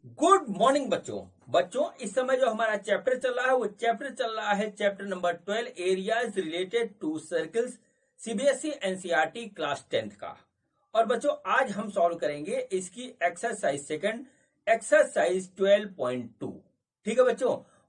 Good morning बच्चों इस समय जो हमारा चैप्टर चल रहा है वो चैप्टर चल रहा है chapter number 12 areas related to circles CBSE NCERT class 10th का। और बच्चों आज हम सॉल्व करेंगे इसकी एक्सरसाइज सेकंड एक्सरसाइज 12.2। ठीक है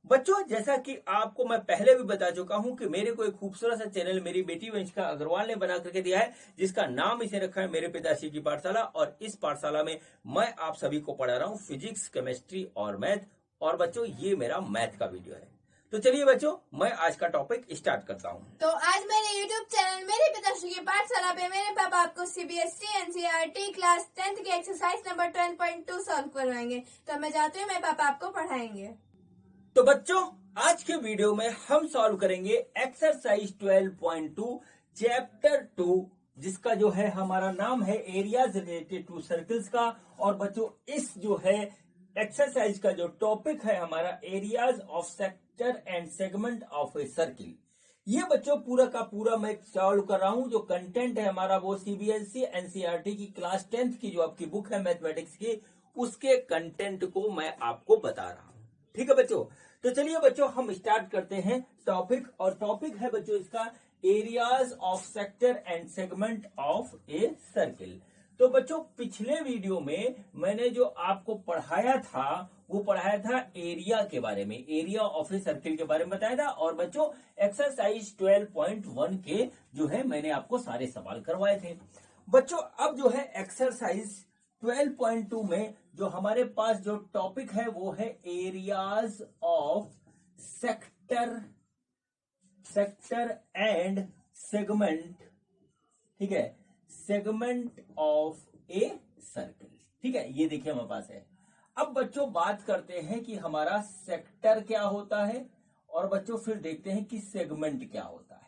बच्चों जैसा कि आपको मैं पहले भी बता चुका हूं कि मेरे को एक खूबसूरत सा चैनल मेरी बेटी वंशिका अग्रवाल ने बना करके दिया है, जिसका नाम इसे रखा है मेरे पिताश्री की पाठशाला। और इस पाठशाला में मैं आप सभी को पढ़ा रहा हूं फिजिक्स, केमिस्ट्री और मैथ। और बच्चों ये मेरा मैथ का वीडियो है। तो चलिए बच्चों मैं आज का टॉपिक स्टार्ट करता हूँ। तो आज मेरे YouTube चैनल मेरे पिताश्री की पाठशाला पे मेरे पापा आपको सीबीएसई एनसीईआरटी क्लास 10th की एक्सरसाइज नंबर 12.2 सॉल्व करवाएंगे। तो मैं जाती हूँ, मेरे पापा आपको पढ़ाएंगे। तो बच्चों आज के वीडियो में हम सॉल्व करेंगे एक्सरसाइज 12.2 चैप्टर 2, जिसका जो है हमारा नाम है एरियाज रिलेटेड टू सर्कल्स का। और बच्चों इस जो है एक्सरसाइज का जो टॉपिक है हमारा areas of sector and segment of a circle. ये बच्चों पूरा का पूरा मैं सॉल्व कर रहा हूं। जो कंटेंट है हमारा वो सीबीएसई एनसीईआरटी की क्लास 10th की जो आपकी बुक है मैथमेटिक्स की, उसके कंटेंट को मैं आपको बता रहा हूं। ठीक है बच्चों, तो चलिए बच्चों हम स्टार्ट करते हैं टॉपिक। और टॉपिक है बच्चों इसका areas of sector and segment of a circle. तो बच्चों पिछले वीडियो में मैंने जो आपको पढ़ाया था वो पढ़ाया था एरिया के बारे में, एरिया ऑफ ए सर्किल के बारे में बताया था। और बच्चों एक्सरसाइज 12.1 के जो है मैंने आपको सारे सवाल करवाए थे। बच्चों अब जो है एक्सरसाइज 12.2 में जो हमारे पास जो टॉपिक है वो है areas of sector and segment. ठीक है, सेगमेंट ऑफ ए सर्किल। ठीक है, ये देखिए हमारे पास है। अब बच्चों बात करते हैं कि हमारा सेक्टर क्या होता है, और बच्चों फिर देखते हैं कि सेगमेंट क्या होता है।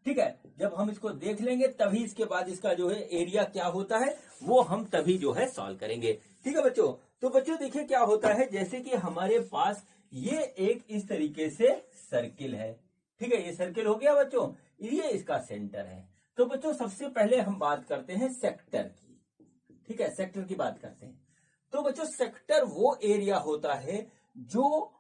ठीक है, जब हम इसको देख लेंगे तभी इसके बाद इसका जो है एरिया क्या होता है वो हम तभी जो है सॉल्व करेंगे। ठीक है बच्चों, तो बच्चों देखिए क्या होता है, जैसे कि हमारे पास ये एक इस तरीके से सर्किल है। ठीक है, ये सर्किल हो गया बच्चों, ये इसका सेंटर है। तो बच्चों सबसे पहले हम बात करते हैं सेक्टर की। ठीक है, सेक्टर की बात करते हैं। तो बच्चों सेक्टर वो एरिया होता है जो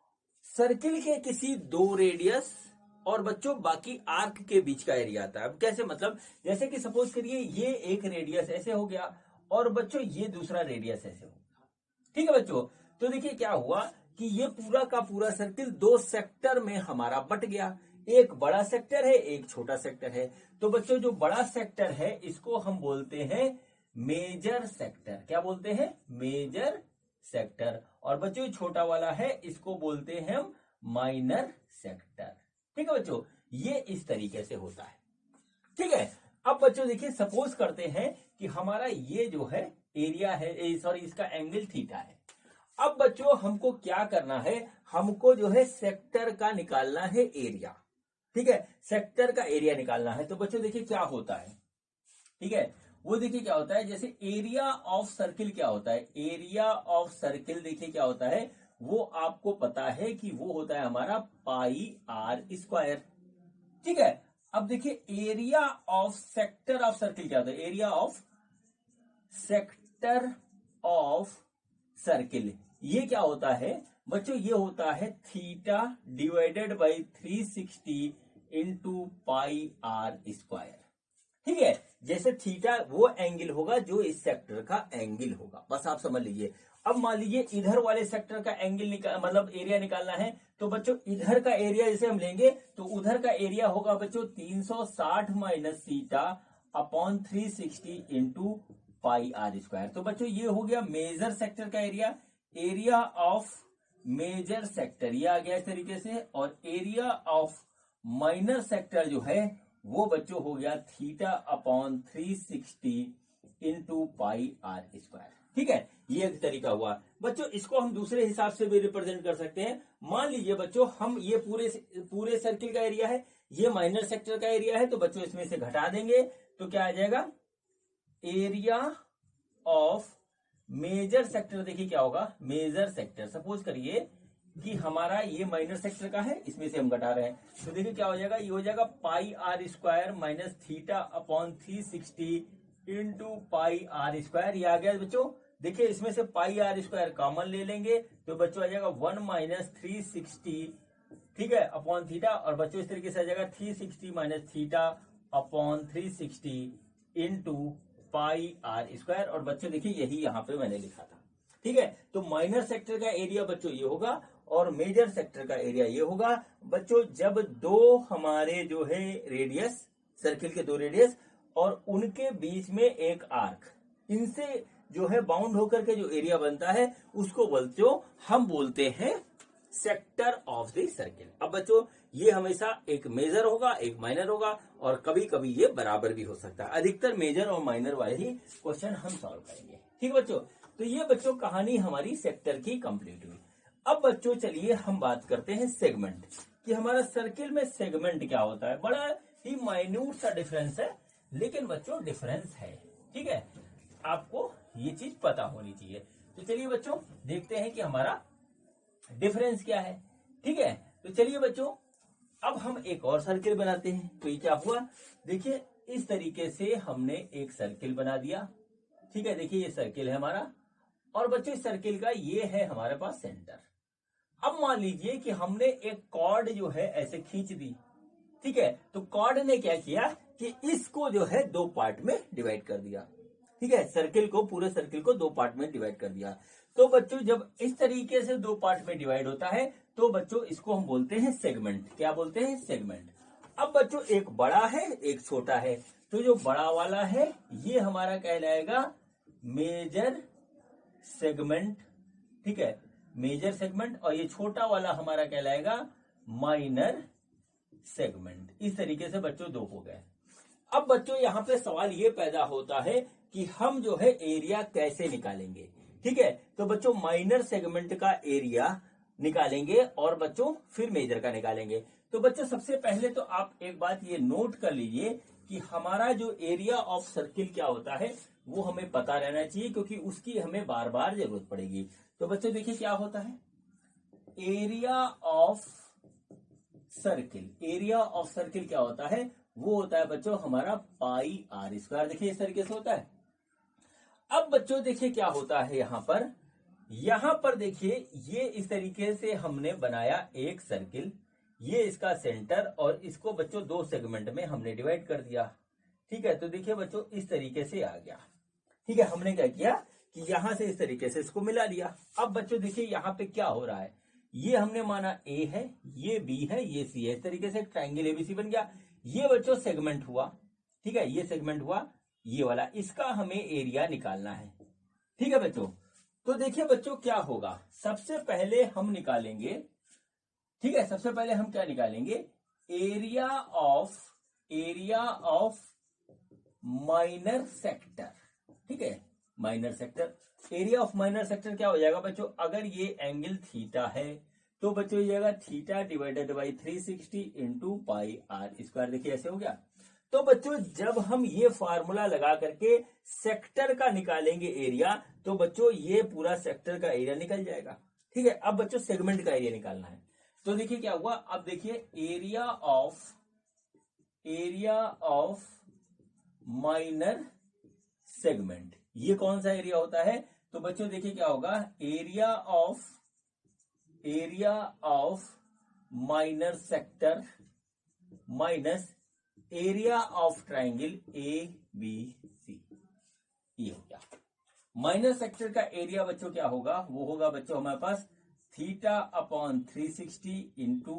सर्किल के किसी दो रेडियस और बच्चों बाकी आर्क के बीच का एरिया आता है। अब कैसे, मतलब जैसे कि सपोज करिए ये एक रेडियस ऐसे हो गया और बच्चों ये दूसरा रेडियस ऐसे हो गया। ठीक है बच्चों, तो देखिए क्या हुआ कि ये पूरा का पूरा सर्किल दो सेक्टर में हमारा बट गया। एक बड़ा सेक्टर है, एक छोटा सेक्टर है। तो बच्चों जो बड़ा सेक्टर है इसको हम बोलते हैं मेजर सेक्टर। क्या बोलते हैं? Major sector. और बच्चों छोटा वाला है इसको बोलते हैं हम माइनर सेक्टर। ठीक है बच्चों, ये इस तरीके से होता है। ठीक है, अब बच्चों देखिए सपोज करते हैं कि हमारा ये जो है एरिया है, सॉरी इसका एंगल थीटा है। अब बच्चों हमको क्या करना है, हमको जो है सेक्टर का निकालना है एरिया। ठीक है, सेक्टर का एरिया निकालना है। तो बच्चों देखिए क्या होता है, ठीक है, वो देखिए क्या होता है, जैसे एरिया ऑफ सर्किल क्या होता है, एरिया ऑफ सर्किल देखिए क्या होता है, वो आपको पता है कि वो होता है हमारा पाई आर स्क्वायर। ठीक है, अब देखिए area of sector of circle क्या होता है, area of sector of circle ये क्या होता है बच्चों, ये होता है theta divided by 360 into pi are square. ठीक है, जैसे थीटा वो एंगल होगा जो इस सेक्टर का एंगल होगा, बस आप समझ लीजिए। अब मान लीजिए इधर वाले सेक्टर का एंगल मतलब एरिया निकालना है। तो बच्चों इधर का एरिया जैसे हम लेंगे तो उधर का एरिया होगा बच्चों 360 minus theta upon 360 into pi are square. तो बच्चों ये हो गया मेजर सेक्टर का area, area of major sector ये आ गया इस तरीके से। और एरिया ऑफ माइनर सेक्टर जो है वो बच्चों हो गया theta upon 360 into pi are square. ठीक है, ये एक तरीका हुआ बच्चों। इसको हम दूसरे हिसाब से भी रिप्रेजेंट कर सकते हैं। मान लीजिए बच्चों हम ये पूरे सर्किल का एरिया है, ये माइनर सेक्टर का एरिया है। तो बच्चों इसमें से घटा देंगे तो क्या आ जाएगा, एरिया ऑफ मेजर सेक्टर। देखिए क्या होगा, मेजर सेक्टर सपोज करिए कि हमारा ये माइनर सेक्टर का है, इसमें से हम घटा रहे हैं। तो देखिए क्या हो जाएगा, ये हो जाएगा pi are square minus theta upon 360 into pi are square. ये आ गया बच्चों देखिए इसमें से पाई आर स्क्वायर कॉमन ले लेंगे तो बच्चों आ जाएगा 1 माइनस 360, ठीक है, अपॉन थीटा। और बच्चों इस तरीके से आ जाएगा 360 minus theta upon 360 into pi are square. और बच्चों देखिए यही यहाँ पे मैंने लिखा था, ठीक है। तो माइनर सेक्टर का एरिया बच्चों ये होगा और मेजर सेक्टर का एरिया ये होगा। बच्चों जब दो हमारे जो है रेडियस, सर्किल के दो रेडियस और उनके बीच में एक आर्क, इनसे जो है बाउंड होकर के जो एरिया बनता है उसको बच्चों हम बोलते हैं सेक्टर ऑफ द सर्किल। अब बच्चों ये हमेशा एक मेजर होगा एक माइनर होगा और कभी कभी ये बराबर भी हो सकता है। अधिकतर मेजर और माइनर वाले ही क्वेश्चन हम सॉल्व करेंगे, ठीक बच्चों। तो ये बच्चों कहानी हमारी सेक्टर की कंप्लीट हुई। अब बच्चों चलिए हम बात करते हैं सेगमेंट कि हमारा सर्किल में सेगमेंट क्या होता है। बड़ा ही माइन्यूट सा डिफरेंस है, लेकिन बच्चों डिफरेंस है, ठीक है, आपको ये चीज पता होनी चाहिए। तो चलिए बच्चों देखते हैं कि हमारा डिफरेंस क्या है, ठीक है। तो चलिए बच्चों अब हम एक और सर्किल बनाते हैं। तो ये क्या हुआ, देखिए इस तरीके से हमने एक सर्किल बना दिया, ठीक है। देखिए ये सर्किल है हमारा और बच्चों इस सर्किल का ये है हमारे पास सेंटर। अब मान लीजिए कि हमने एक कॉर्ड जो है ऐसे खींच दी, ठीक है। तो कॉर्ड ने क्या किया कि इसको जो है दो पार्ट में डिवाइड कर दिया, ठीक है। सर्किल को, पूरे सर्किल को दो पार्ट में डिवाइड कर दिया। तो बच्चों जब इस तरीके से दो पार्ट में डिवाइड होता है तो बच्चों इसको हम बोलते हैं सेगमेंट। क्या बोलते हैं, सेगमेंट। अब बच्चों एक बड़ा है एक छोटा है, तो जो बड़ा वाला है ये हमारा कहलाएगा मेजर सेगमेंट, ठीक है, मेजर सेगमेंट। और ये छोटा वाला हमारा कहलाएगा माइनर सेगमेंट। इस तरीके से बच्चों दो हो गए। अब बच्चों यहाँ पे सवाल ये पैदा होता है कि हम जो है एरिया कैसे निकालेंगे, ठीक है। तो बच्चों माइनर सेगमेंट का एरिया निकालेंगे और बच्चों फिर मेजर का निकालेंगे। तो बच्चों सबसे पहले तो आप एक बात ये नोट कर लीजिए कि हमारा जो एरिया ऑफ सर्किल क्या होता है वो हमें पता रहना चाहिए, क्योंकि उसकी हमें बार बार जरूरत पड़ेगी। तो बच्चों देखिए क्या होता है, area of circle. Area of circle क्या होता है, वो होता है बच्चों हमारा पाई आर स्क्वायर। देखिए इस तरीके से होता है। अब बच्चों देखिए क्या होता है यहां पर देखिए ये इस तरीके से हमने बनाया एक सर्किल, ये इसका सेंटर और इसको बच्चों दो सेगमेंट में हमने डिवाइड कर दिया, ठीक है। तो देखिए बच्चों इस तरीके से आ गया, ठीक है। हमने क्या किया कि यहां से इस तरीके से इसको मिला लिया। अब बच्चों देखिए यहाँ पे क्या हो रहा है, ये हमने माना ए है, ये बी है, ये सी है। इस तरीके से ट्राइंगल एबीसी बन गया। ये बच्चों सेगमेंट हुआ, ठीक है, ये सेगमेंट हुआ ये वाला, इसका हमें एरिया निकालना है, ठीक है बच्चों। तो देखिए बच्चों क्या होगा, सबसे पहले हम निकालेंगे, ठीक है, सबसे पहले हम क्या निकालेंगे, एरिया ऑफ माइनर सेक्टर, ठीक है, minor sector. Area of minor sector क्या हो जाएगा बच्चों, अगर ये एंगल थीटा है तो बच्चों ये जाएगा theta divided by 360 into pi are square. देखिए ऐसे हो गया। तो बच्चों जब हम ये फार्मूला लगा करके सेक्टर का निकालेंगे एरिया, तो बच्चों ये पूरा सेक्टर का एरिया निकल जाएगा, ठीक है। अब बच्चों सेगमेंट का एरिया निकालना है। तो देखिए क्या हुआ, अब देखिए एरिया ऑफ माइनर सेगमेंट, ये कौन सा एरिया होता है। तो बच्चों देखिए क्या होगा, area of minor sector minus area of triangle A B C, ये हो गया। माइनर सेक्टर का एरिया बच्चों क्या होगा, वो होगा बच्चों हमारे पास theta upon 360 into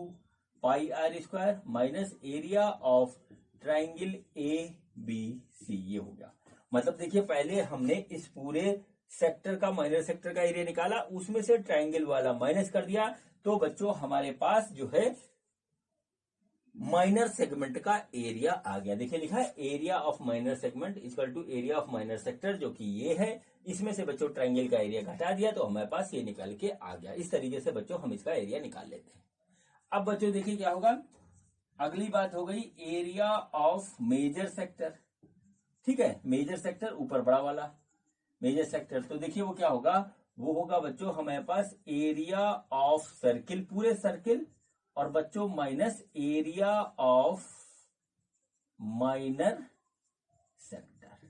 pi are square minus area of triangle A B C, ये हो गया। मतलब देखिए पहले हमने इस पूरे सेक्टर का, माइनर सेक्टर का एरिया निकाला, उसमें से ट्राइंगल वाला माइनस कर दिया, तो बच्चों हमारे पास जो है माइनर सेगमेंट का एरिया आ गया। देखिए लिखा है area of minor segment equal to area of minor sector, जो कि ये है। इसमें से बच्चों ट्राइंगल का एरिया घटा दिया तो हमारे पास ये निकल के आ गया। इस तरीके से बच्चों हम इसका एरिया निकाल लेते हैं। अब बच्चों देखिए क्या होगा, अगली बात हो गई एरिया ऑफ मेजर सेक्टर, ठीक है, मेजर सेक्टर ऊपर बड़ा वाला मेजर सेक्टर। तो देखिए वो क्या होगा, वो होगा बच्चों हमारे पास एरिया ऑफ सर्किल, पूरे सर्किल, और बच्चों minus area of minor sector,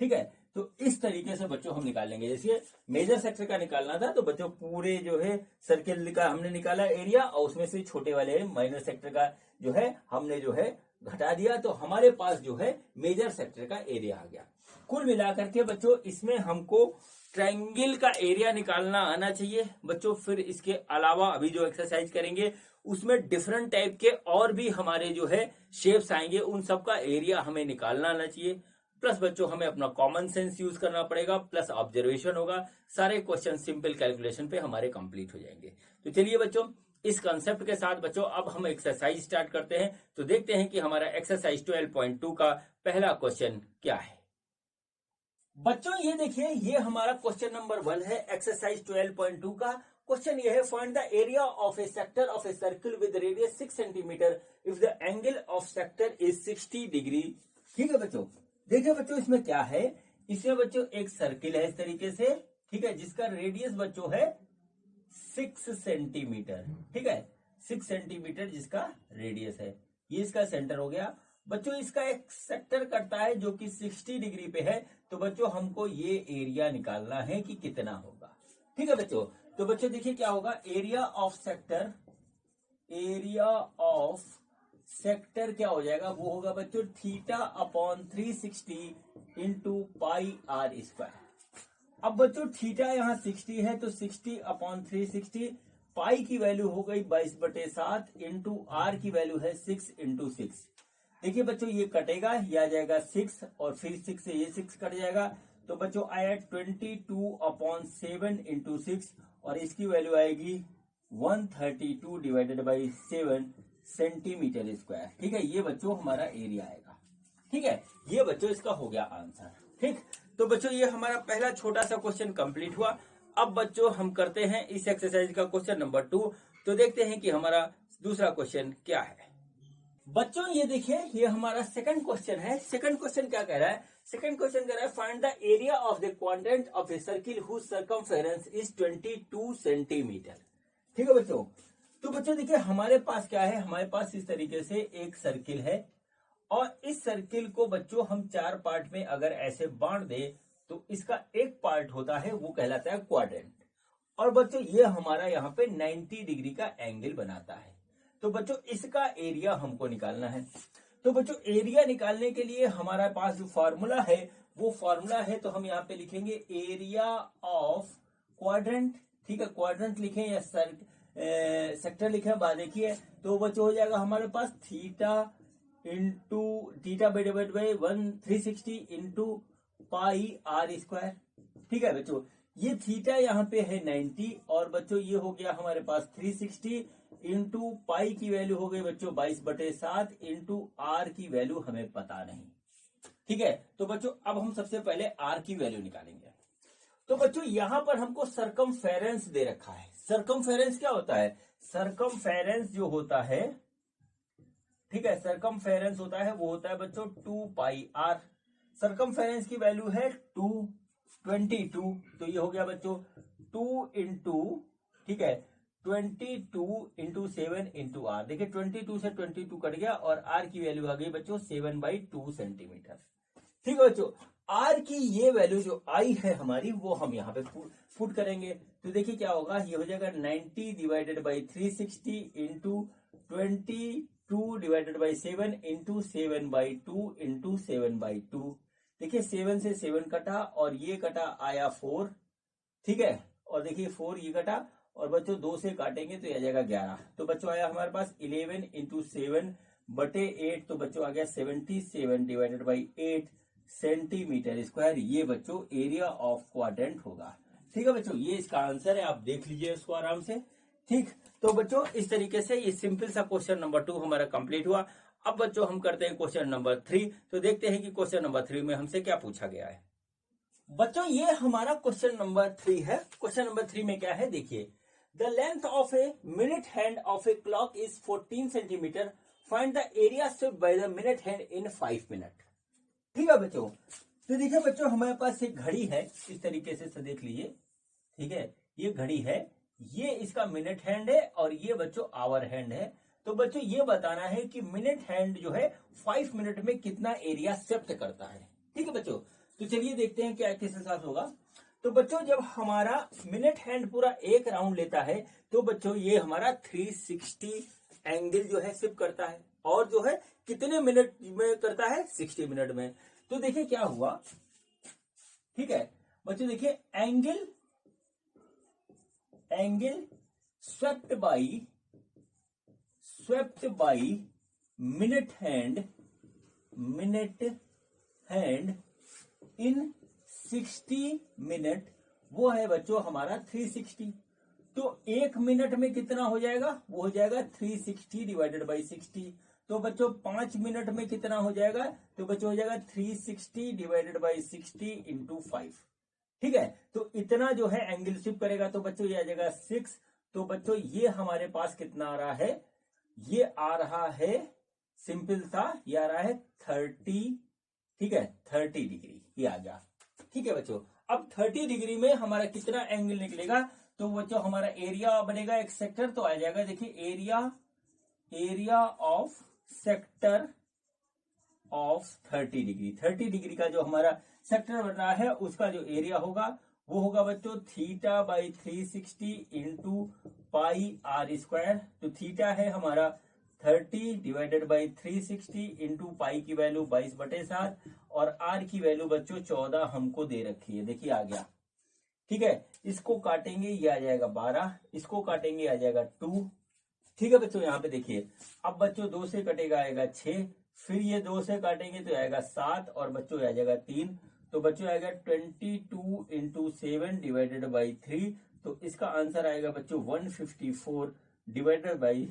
ठीक है। तो इस तरीके से बच्चों हम निकालेंगे। जैसे मेजर सेक्टर का निकालना था तो बच्चों पूरे जो है सर्किल का हमने निकाला एरिया, और उसमें से छोटे वाले माइनर सेक्टर का जो है हमने जो है घटा दिया, तो हमारे पास जो है मेजर सेक्टर का एरिया आ गया। कुल मिलाकर के बच्चों इसमें हमको ट्रायंगल का एरिया निकालना आना चाहिए बच्चों। फिर इसके अलावा अभी जो एक्सरसाइज करेंगे उसमें डिफरेंट टाइप के और भी हमारे जो है शेप्स आएंगे, उन सब का एरिया हमें निकालना आना चाहिए। प्लस बच्चों हमें अपना कॉमन सेंस यूज करना पड़ेगा, प्लस ऑब्जर्वेशन होगा। सारे क्वेश्चन सिंपल कैलकुलेशन पे हमारे कंप्लीट हो जाएंगे। तो चलिए बच्चों इस कंसेप्ट के साथ बच्चों अब हम एक्सरसाइज स्टार्ट करते हैं। तो देखते हैं कि हमारा एक्सरसाइज 12.2 का पहला क्वेश्चन क्या है। बच्चों ये देखिए, ये हमारा क्वेश्चन नंबर 1 है एक्सरसाइज 12.2 का। क्वेश्चन ये है, find the area of A sector of a circle with radius 6 centimetre if the angle of sector is 60 degree. ठीक है बच्चों, देखिए बच्चों इसमें क्या है, इसमें बच्चों एक सर्किल है इस तरीके से, ठीक है, जिसका रेडियस बच्चों है 6 सेंटीमीटर। ठीक है, 6 सेंटीमीटर जिसका रेडियस है, ये इसका सेंटर हो गया। बच्चों इसका एक सेक्टर करता है जो कि 60 डिग्री पे है, तो बच्चों हमको ये एरिया निकालना है कि कितना होगा। ठीक है बच्चों, तो बच्चों देखिए क्या होगा, area of sector, area of sector क्या हो जाएगा, वो होगा बच्चों theta upon 360 into pi are square. अब बच्चों थीटा यहाँ 60 है तो 60 अपॉन 360, पाई की वैल्यू हो गई 22/7 इंटू आर की वैल्यू है 6 इंटू 6। देखिए बच्चों ये कटेगा, ये आ जाएगा 6 और फिर 6 से ये 6 कट जाएगा, तो बच्चों आया 22 अपॉन 7 इंटू 6 और इसकी वैल्यू आएगी 132 डिवाइडेड बाई 7 सेंटीमीटर स्क्वायर। ठीक है, ये बच्चों हमारा एरिया आएगा। ठीक है, ये बच्चों इसका हो गया आंसर। ठीक, तो बच्चों ये हमारा पहला छोटा सा क्वेश्चन कंप्लीट हुआ। अब बच्चों हम करते हैं इस एक्सरसाइज का क्वेश्चन नंबर 2। तो देखते हैं कि हमारा दूसरा क्वेश्चन क्या है। बच्चों ये देखिए, ये हमारा सेकंड क्वेश्चन है। सेकंड क्वेश्चन क्या कह रहा है, सेकंड क्वेश्चन कह रहा है find the area of the quadrant of a circle whose circumference is 22 centimetre. ठीक है बच्चों, तो बच्चों देखिए हमारे पास क्या है, हमारे पास इस तरीके से एक सर्किल है और इस सर्किल को बच्चों हम 4 पार्ट में अगर ऐसे बांट दे तो इसका एक पार्ट होता है वो कहलाता है क्वाड्रेंट, और बच्चों ये हमारा यहाँ पे 90 डिग्री का एंगल बनाता है। तो बच्चों इसका एरिया हमको निकालना है। तो बच्चों एरिया निकालने के लिए हमारे पास जो फॉर्मूला है वो फॉर्मूला है, तो हम यहाँ पे लिखेंगे एरिया ऑफ क्वाड्रेंट। ठीक है, क्वाड्रेंट लिखें या सेक्टर लिखें, बाद देखिए, तो बच्चों हो जाएगा हमारे पास theta into theta divided by 360 into pi are square. ठीक है बच्चों, ये थीटा यहाँ पे है 90 और बच्चों ये हो गया हमारे पास 360 इंटू पाई की वैल्यू हो गई बच्चों 22/7 इंटू आर की वैल्यू हमें पता नहीं। ठीक है, तो बच्चों अब हम सबसे पहले आर की वैल्यू निकालेंगे। तो बच्चों यहां पर हमको सरकमफेरेंस दे रखा है। सरकमफेरेंस क्या होता है, सरकमफेरेंस जो होता है, ठीक है, सरकमफेरेंस होता है वो होता है बच्चों 2 पाई आर। सरकमफेरेंस की वैल्यू है 222, तो ये हो गया बच्चों 2 इंटू, ठीक है, 22 इंटू 7 इंटू आर। देखिए 22 से 22 कट गया और आर की वैल्यू आ गई बच्चों 7/2 सेंटीमीटर। ठीक है बच्चों, आर की ये वैल्यू जो आई है हमारी वो हम यहाँ पे पुट करेंगे। तो देखिए क्या होगा, ये हो जाएगा 90 divided by 360 into 22 divided by 7 into 7/2 into 7/2। देखिए 7 से 7 कटा और ये कटा आया 4। ठीक है, और देखिए 4 ये कटा और बच्चों 2 से काटेंगे तो आ जाएगा 11। तो बच्चों आया हमारे पास 11 इंटू 7/8, तो बच्चों आ गया 77 डिवाइडेड बाई 8 सेंटीमीटर स्क्वायर। ये बच्चों एरिया ऑफ क्वाड्रेंट होगा। ठीक है बच्चों, ये इसका आंसर है, आप देख लीजिए इसको आराम से। ठीक, तो बच्चों इस तरीके से ये सिंपल सा क्वेश्चन नंबर 2 हमारा कंप्लीट हुआ। अब बच्चों हम करते हैं क्वेश्चन नंबर 3। तो देखते हैं कि क्वेश्चन नंबर 3 में हमसे क्या पूछा गया है। बच्चों ये हमारा क्वेश्चन नंबर 3 है। क्वेश्चन नंबर 3 में क्या है, देखिए, the length of a minute hand of a clock is 14 centimetre, find the area swept by the minute hand in 5 minute. ठीक है बच्चों, तो देखिए बच्चों हमारे पास एक घड़ी है इस तरीके से देख लीजिए। ठीक है, ये घड़ी है, ये इसका मिनट हैंड है और ये बच्चों आवर हैंड है। तो बच्चों ये बताना है कि मिनट हैंड जो है 5 मिनट में कितना एरिया स्वेप्ट करता है। ठीक है बच्चों, तो चलिए देखते हैं क्या किस हिसाब से होगा। तो बच्चों जब हमारा मिनट हैंड पूरा एक राउंड लेता है तो बच्चों ये हमारा 360 एंगल जो है शिफ्ट करता है, और जो है कितने मिनट में करता है, 60 मिनट में। तो देखिए क्या हुआ, ठीक है बच्चों, देखिए angle swept by minute hand in 60 minute, वो है बच्चों हमारा 360। तो एक मिनट में कितना हो जाएगा, वो हो जाएगा 360 डिवाइडेड बाई 60। तो बच्चों 5 मिनट में कितना हो जाएगा, तो बच्चों हो जाएगा 360 डिवाइडेड बाई 60 इंटू 5। ठीक है, तो इतना जो है एंगल शिफ्ट करेगा, तो बच्चों ये आ जाएगा 6। तो बच्चों ये हमारे पास कितना आ रहा है, ये आ रहा है सिंपल सा, ये आ रहा है 30, ठीक है 30 डिग्री, ये आ गया। ठीक है बच्चों, अब 30 डिग्री में हमारा कितना एंगल निकलेगा, तो बच्चों हमारा एरिया बनेगा एक सेक्टर, तो आ जाएगा देखिए area of sector of 30 degree. 30 degree का जो हमारा सेक्टर बन रहा है उसका जो एरिया होगा वो होगा बच्चों theta by 360 into pi are square. तो थीटा है हमारा 30 डिवाइडेड बाई 360 इंटू पाई की वैल्यू 22/7 और आर की वैल्यू बच्चों 14 हमको दे रखी है, देखिए आ गया। ठीक है, इसको काटेंगे ये आ जाएगा 12, इसको काटेंगे आ जाएगा 2। ठीक है बच्चों, यहाँ पे देखिए अब बच्चों 2 से कटेगा आएगा 6, फिर ये 2 से काटेंगे तो आएगा 7 और बच्चों आ जाएगा 3। तो बच्चों आएगा 22 इंटू 7 डिवाइडेड बाई 3। तो इसका आंसर आएगा बच्चों 154 डिवाइडेड बाई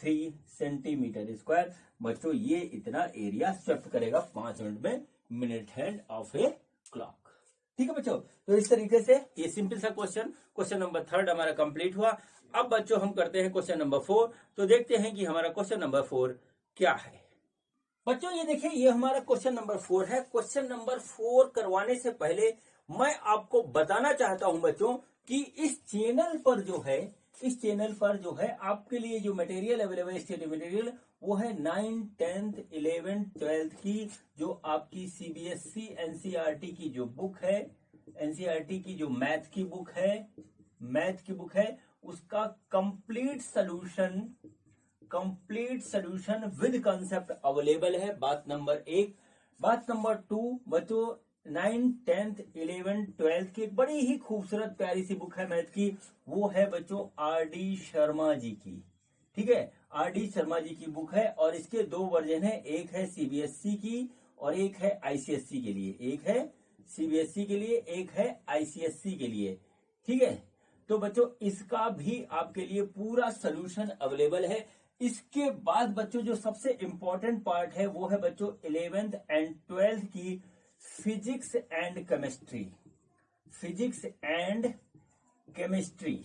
3 सेंटीमीटर स्क्वायर। बच्चों ये इतना एरिया स्वेप्ट करेगा 5 मिनट में minute hand of a clock. ठीक है बच्चों, तो इस तरीके से ये सिंपल सा क्वेश्चन नंबर 3 हमारा कंप्लीट हुआ। अब बच्चों हम करते हैं क्वेश्चन नंबर 4। तो देखते हैं कि हमारा क्वेश्चन नंबर 4 क्या है। बच्चों ये देखिए ये हमारा क्वेश्चन नंबर 4 है। क्वेश्चन नंबर 4 करवाने से पहले मैं आपको बताना चाहता हूं बच्चों कि इस चैनल पर जो है आपके लिए जो मटेरियल अवेलेबल स्टडी मटेरियल वो है 9, 10th, 11th, 12th की जो आपकी सीबीएसई एनसीईआरटी की जो बुक है, एनसीईआरटी की जो मैथ की बुक है उसका complete solution with concept available है। बात नंबर 1। बात नंबर 2 बच्चों 9, 10th, 11th, 12th की एक बड़ी ही खूबसूरत प्यारी सी बुक है मैथ की, वो है बच्चों आर.डी. शर्मा जी की। ठीक है, आर.डी. शर्मा जी की बुक है और इसके 2 वर्जन है, एक है सीबीएसई की और एक है आईसीएसई के लिए। एक है सीबीएसई के लिए, एक है आईसीएसई के लिए। ठीक है, तो बच्चों इसका भी आपके लिए पूरा सोल्यूशन अवेलेबल है। इसके बाद बच्चों जो सबसे इंपॉर्टेंट पार्ट है वो है बच्चों 11th एंड 12th की फिजिक्स एंड केमिस्ट्री।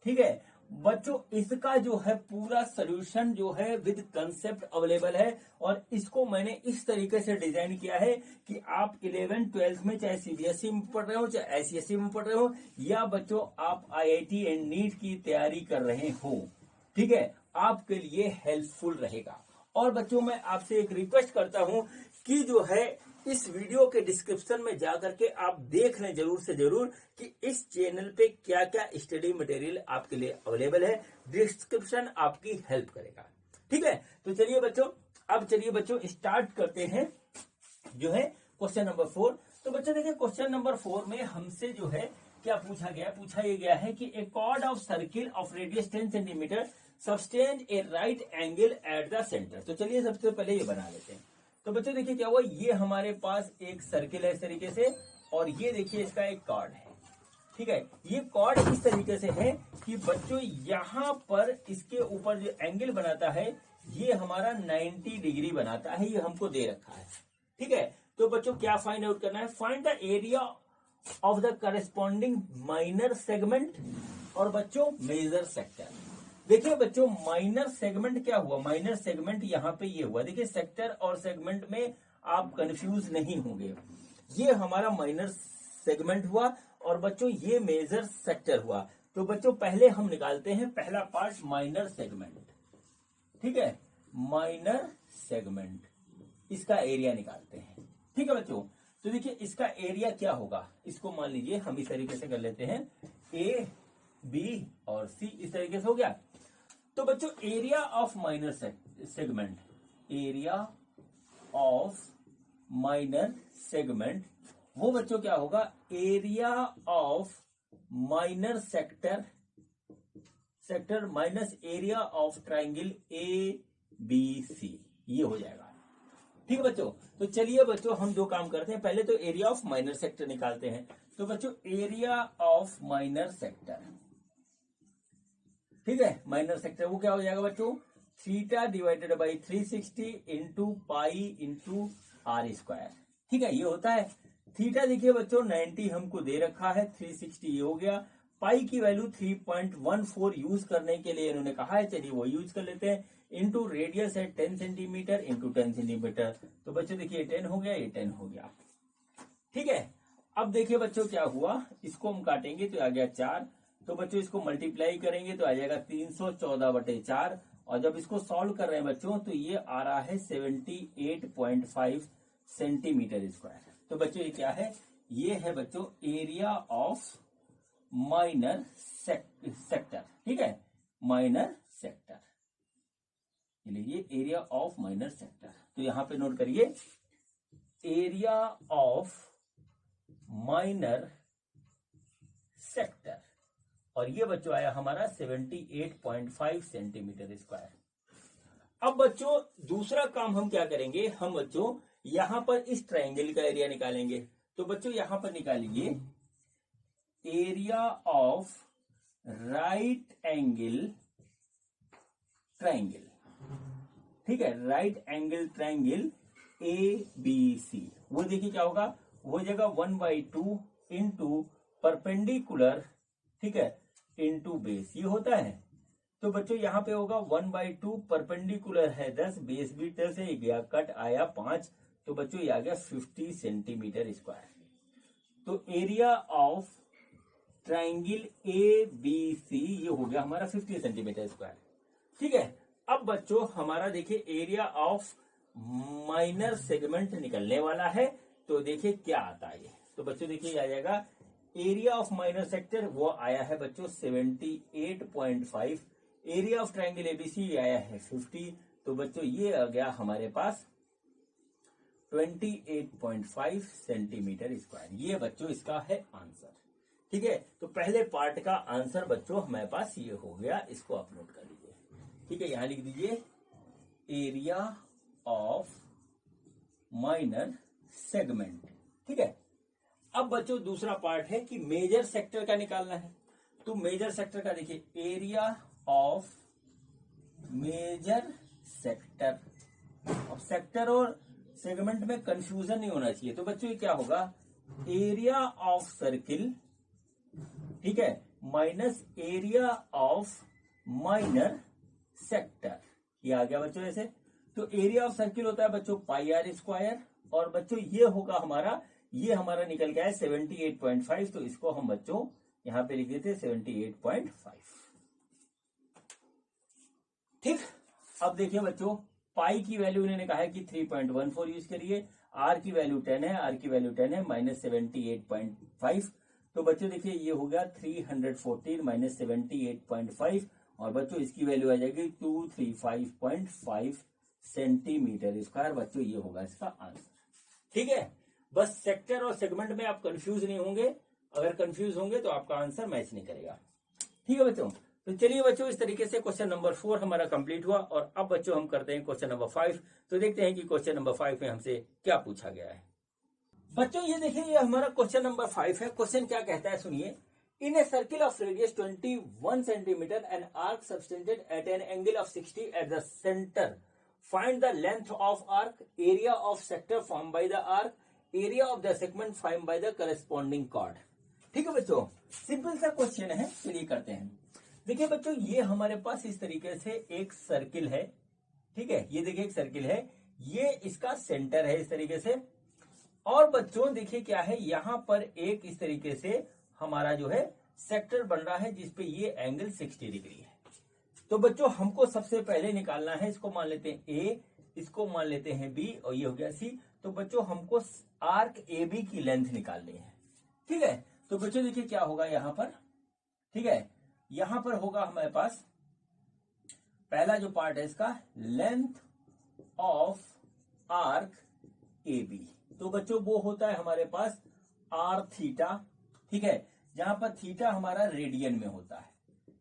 ठीक है बच्चों, इसका जो है पूरा सोल्यूशन जो है विद कंसेप्ट अवेलेबल है और इसको मैंने इस तरीके से डिजाइन किया है कि आप 11th 12th में चाहे सीबीएसई में पढ़ रहे हो, चाहे आईसीएसई में पढ़ रहे हो, या बच्चों आप आईआईटी एंड नीट की तैयारी कर रहे हो, ठीक है, आपके लिए हेल्पफुल रहेगा। और बच्चों मैं आपसे एक रिक्वेस्ट करता हूं कि जो है इस वीडियो के डिस्क्रिप्शन में जाकर के आप देख लें जरूर से जरूर कि इस चैनल पे क्या क्या स्टडी मटेरियल आपके लिए अवेलेबल है। डिस्क्रिप्शन आपकी हेल्प करेगा। ठीक है, तो चलिए बच्चों, अब चलिए बच्चों स्टार्ट करते हैं जो है क्वेश्चन नंबर 4। तो बच्चों देखिए क्वेश्चन नंबर 4 में हमसे जो है क्या पूछा ये गया है कि a chord of circle of radius 10 centimetre sustain a right angle at the centre. तो चलिए सबसे पहले ये बना लेते हैं। तो बच्चों देखिए क्या हुआ, ये हमारे पास एक सर्किल है इस तरीके से और ये देखिए इसका एक कॉर्ड है। ठीक है, ये कॉर्ड इस तरीके से है कि बच्चों यहां पर इसके ऊपर जो एंगल बनाता है ये हमारा 90 डिग्री बनाता है, ये हमको दे रखा है। ठीक है, तो बच्चों क्या फाइंड आउट करना है, find the area of the corresponding minor segment और बच्चों मेजर सेक्टर। देखिए बच्चों माइनर सेगमेंट क्या हुआ, माइनर सेगमेंट यहाँ पे ये हुआ, देखिए सेक्टर और सेगमेंट में आप कंफ्यूज नहीं होंगे। ये हमारा माइनर सेगमेंट हुआ और बच्चों ये मेजर सेक्टर हुआ। तो बच्चों पहले हम निकालते हैं पहला पार्ट माइनर सेगमेंट। ठीक है, माइनर सेगमेंट इसका एरिया निकालते हैं। ठीक है बच्चों, तो देखिए इसका एरिया क्या होगा, इसको मान लीजिए हम इस तरीके से कर लेते हैं, ए बी और सी, इस तरीके से हो गया। तो बच्चों area of minor segment, area of minor segment वो बच्चों क्या होगा, area of minor sector minus area of triangle A B C, ये हो जाएगा। ठीक है बच्चों, तो चलिए बच्चों हम दो काम करते हैं, पहले तो एरिया ऑफ माइनर सेक्टर निकालते हैं। तो बच्चों एरिया ऑफ माइनर सेक्टर, ठीक है, माइनर सेक्टर वो क्या हो जाएगा बच्चों, theta divided by 360 into pi into r square. ठीक है, ये होता है थीटा। देखिए बच्चों 90 हमको दे रखा है, 360 ये हो गया। पाई की वैल्यू 3.14 यूज करने के लिए इन्होंने कहा है, चलिए वो यूज कर लेते हैं। इंटू रेडियस है 10 सेंटीमीटर इंटू 10 सेंटीमीटर, तो बच्चों देखिए 10 हो गया, ये 10 हो गया। ठीक है, अब देखिए बच्चों क्या हुआ, इसको हम काटेंगे तो आ गया 4, तो बच्चों इसको मल्टीप्लाई करेंगे तो आ जाएगा 314/4, और जब इसको सॉल्व कर रहे हैं बच्चों तो ये आ रहा है 78.5 सेंटीमीटर स्क्वायर। तो बच्चों ये क्या है, ये है बच्चों एरिया ऑफ माइनर सेक्टर। ठीक है, माइनर सेक्टर, ये एरिया ऑफ माइनर सेक्टर। तो यहां पे नोट करिए, एरिया ऑफ माइनर सेक्टर, और ये बच्चों आया हमारा 78.5 सेंटीमीटर स्क्वायर। अब बच्चों दूसरा काम हम क्या करेंगे, हम बच्चों यहां पर इस ट्रायंगल का एरिया निकालेंगे। तो बच्चों यहां पर निकालिए area of right angle triangle. ठीक है, right angle triangle A B C, वो देखिए क्या होगा, वो हो जाएगा 1/2 इंटू परपेंडिकुलर, ठीक है, इंटू बेस, ये होता है। तो बच्चों यहां पे होगा 1/2, परपेंडिकुलर है 10, बेस भी 10 है, गया कट आया 5, तो बच्चों ये आ गया 50 सेंटीमीटर स्क्वायर। तो area of triangle A B C ये हो गया हमारा 50 सेंटीमीटर स्क्वायर। ठीक है, अब बच्चों हमारा देखिए एरिया ऑफ माइनर सेगमेंट निकलने वाला है, तो देखिए क्या आता है ये। तो बच्चों देखिए आ जाएगा एरिया ऑफ माइनर सेक्टर, वो आया है बच्चों 78.5, एरिया ऑफ ट्राइंगल एबीसी आया है 50, तो बच्चों ये आ गया हमारे पास 28.5 सेंटीमीटर स्क्वायर। ये बच्चों इसका है आंसर। ठीक है, तो पहले पार्ट का आंसर बच्चों हमारे पास ये हो गया, इसको आप नोट कर लीजिए। ठीक है, यहां लिख दीजिए एरिया ऑफ माइनर सेगमेंट। ठीक है, अब बच्चों दूसरा पार्ट है कि मेजर सेक्टर का निकालना है। तो मेजर सेक्टर का देखिए एरिया ऑफ मेजर सेक्टर, अब सेक्टर और सेगमेंट में कंफ्यूजन नहीं होना चाहिए। तो बच्चों ये क्या होगा, एरिया ऑफ सर्किल, ठीक है, minus area of minor sector, ये आ गया बच्चों ऐसे। तो एरिया ऑफ सर्किल होता है बच्चों पाई आर स्क्वायर, और बच्चों ये होगा हमारा, ये हमारा निकल गया है 78.5, तो इसको हम बच्चों यहां पे लिख देते 78.5। ठीक, अब देखिए बच्चों पाई की वैल्यू इन्होंने कहा है कि 3.14 यूज करिए, आर की वैल्यू 10 है, आर की वैल्यू 10 है, माइनस 78.5, तो बच्चों देखिए ये हो गया 314 माइनस 78.5, और बच्चों इसकी वैल्यू आ जाएगी 235.5 सेंटीमीटर स्क्वायर। बच्चों ये होगा इसका आंसर। ठीक है, बस सेक्टर और सेगमेंट में आप कंफ्यूज नहीं होंगे, अगर कंफ्यूज होंगे तो आपका आंसर मैच नहीं करेगा। ठीक है बच्चों, तो चलिए बच्चों इस तरीके से क्वेश्चन नंबर 4 हमारा कंप्लीट हुआ, और अब बच्चों हम करते हैं क्वेश्चन नंबर 5। तो देखते हैं कि क्वेश्चन नंबर 5 में हमसे क्या पूछा गया है। बच्चों ये देखिए, ये हमारा क्वेश्चन नंबर 5 है। क्वेश्चन क्या कहता है सुनिए, in a circle of radius 21 centimetre and arc subtended at an angle of 60 at the centre, find the length of arc, area of sector form by the arc, area of the segment find by the corresponding chord. ठीक है बच्चों, simple सा question है, चलिए करते हैं। देखिए बच्चों ये हमारे पास इस तरीके से एक सर्किल है। ठीक है, ये देखिए एक सर्किल है, ये इसका सेंटर है इस तरीके से, और बच्चों देखिए क्या है, यहां पर एक इस तरीके से हमारा जो है सेक्टर बन रहा है जिसपे ये एंगल 60 डिग्री है। तो बच्चों हमको सबसे पहले निकालना है, इसको मान लेते हैं ए, इसको मान लेते हैं बी, और ये हो गया सी। तो बच्चों हमको आर्क ए बी की लेंथ निकालनी है। ठीक है, तो बच्चों देखिए क्या होगा यहां पर। ठीक है, यहां पर होगा हमारे पास पहला जो पार्ट है इसका length of arc A B. तो बच्चों वो होता है हमारे पास आर थीटा। ठीक है, जहां पर थीटा हमारा रेडियन में होता है,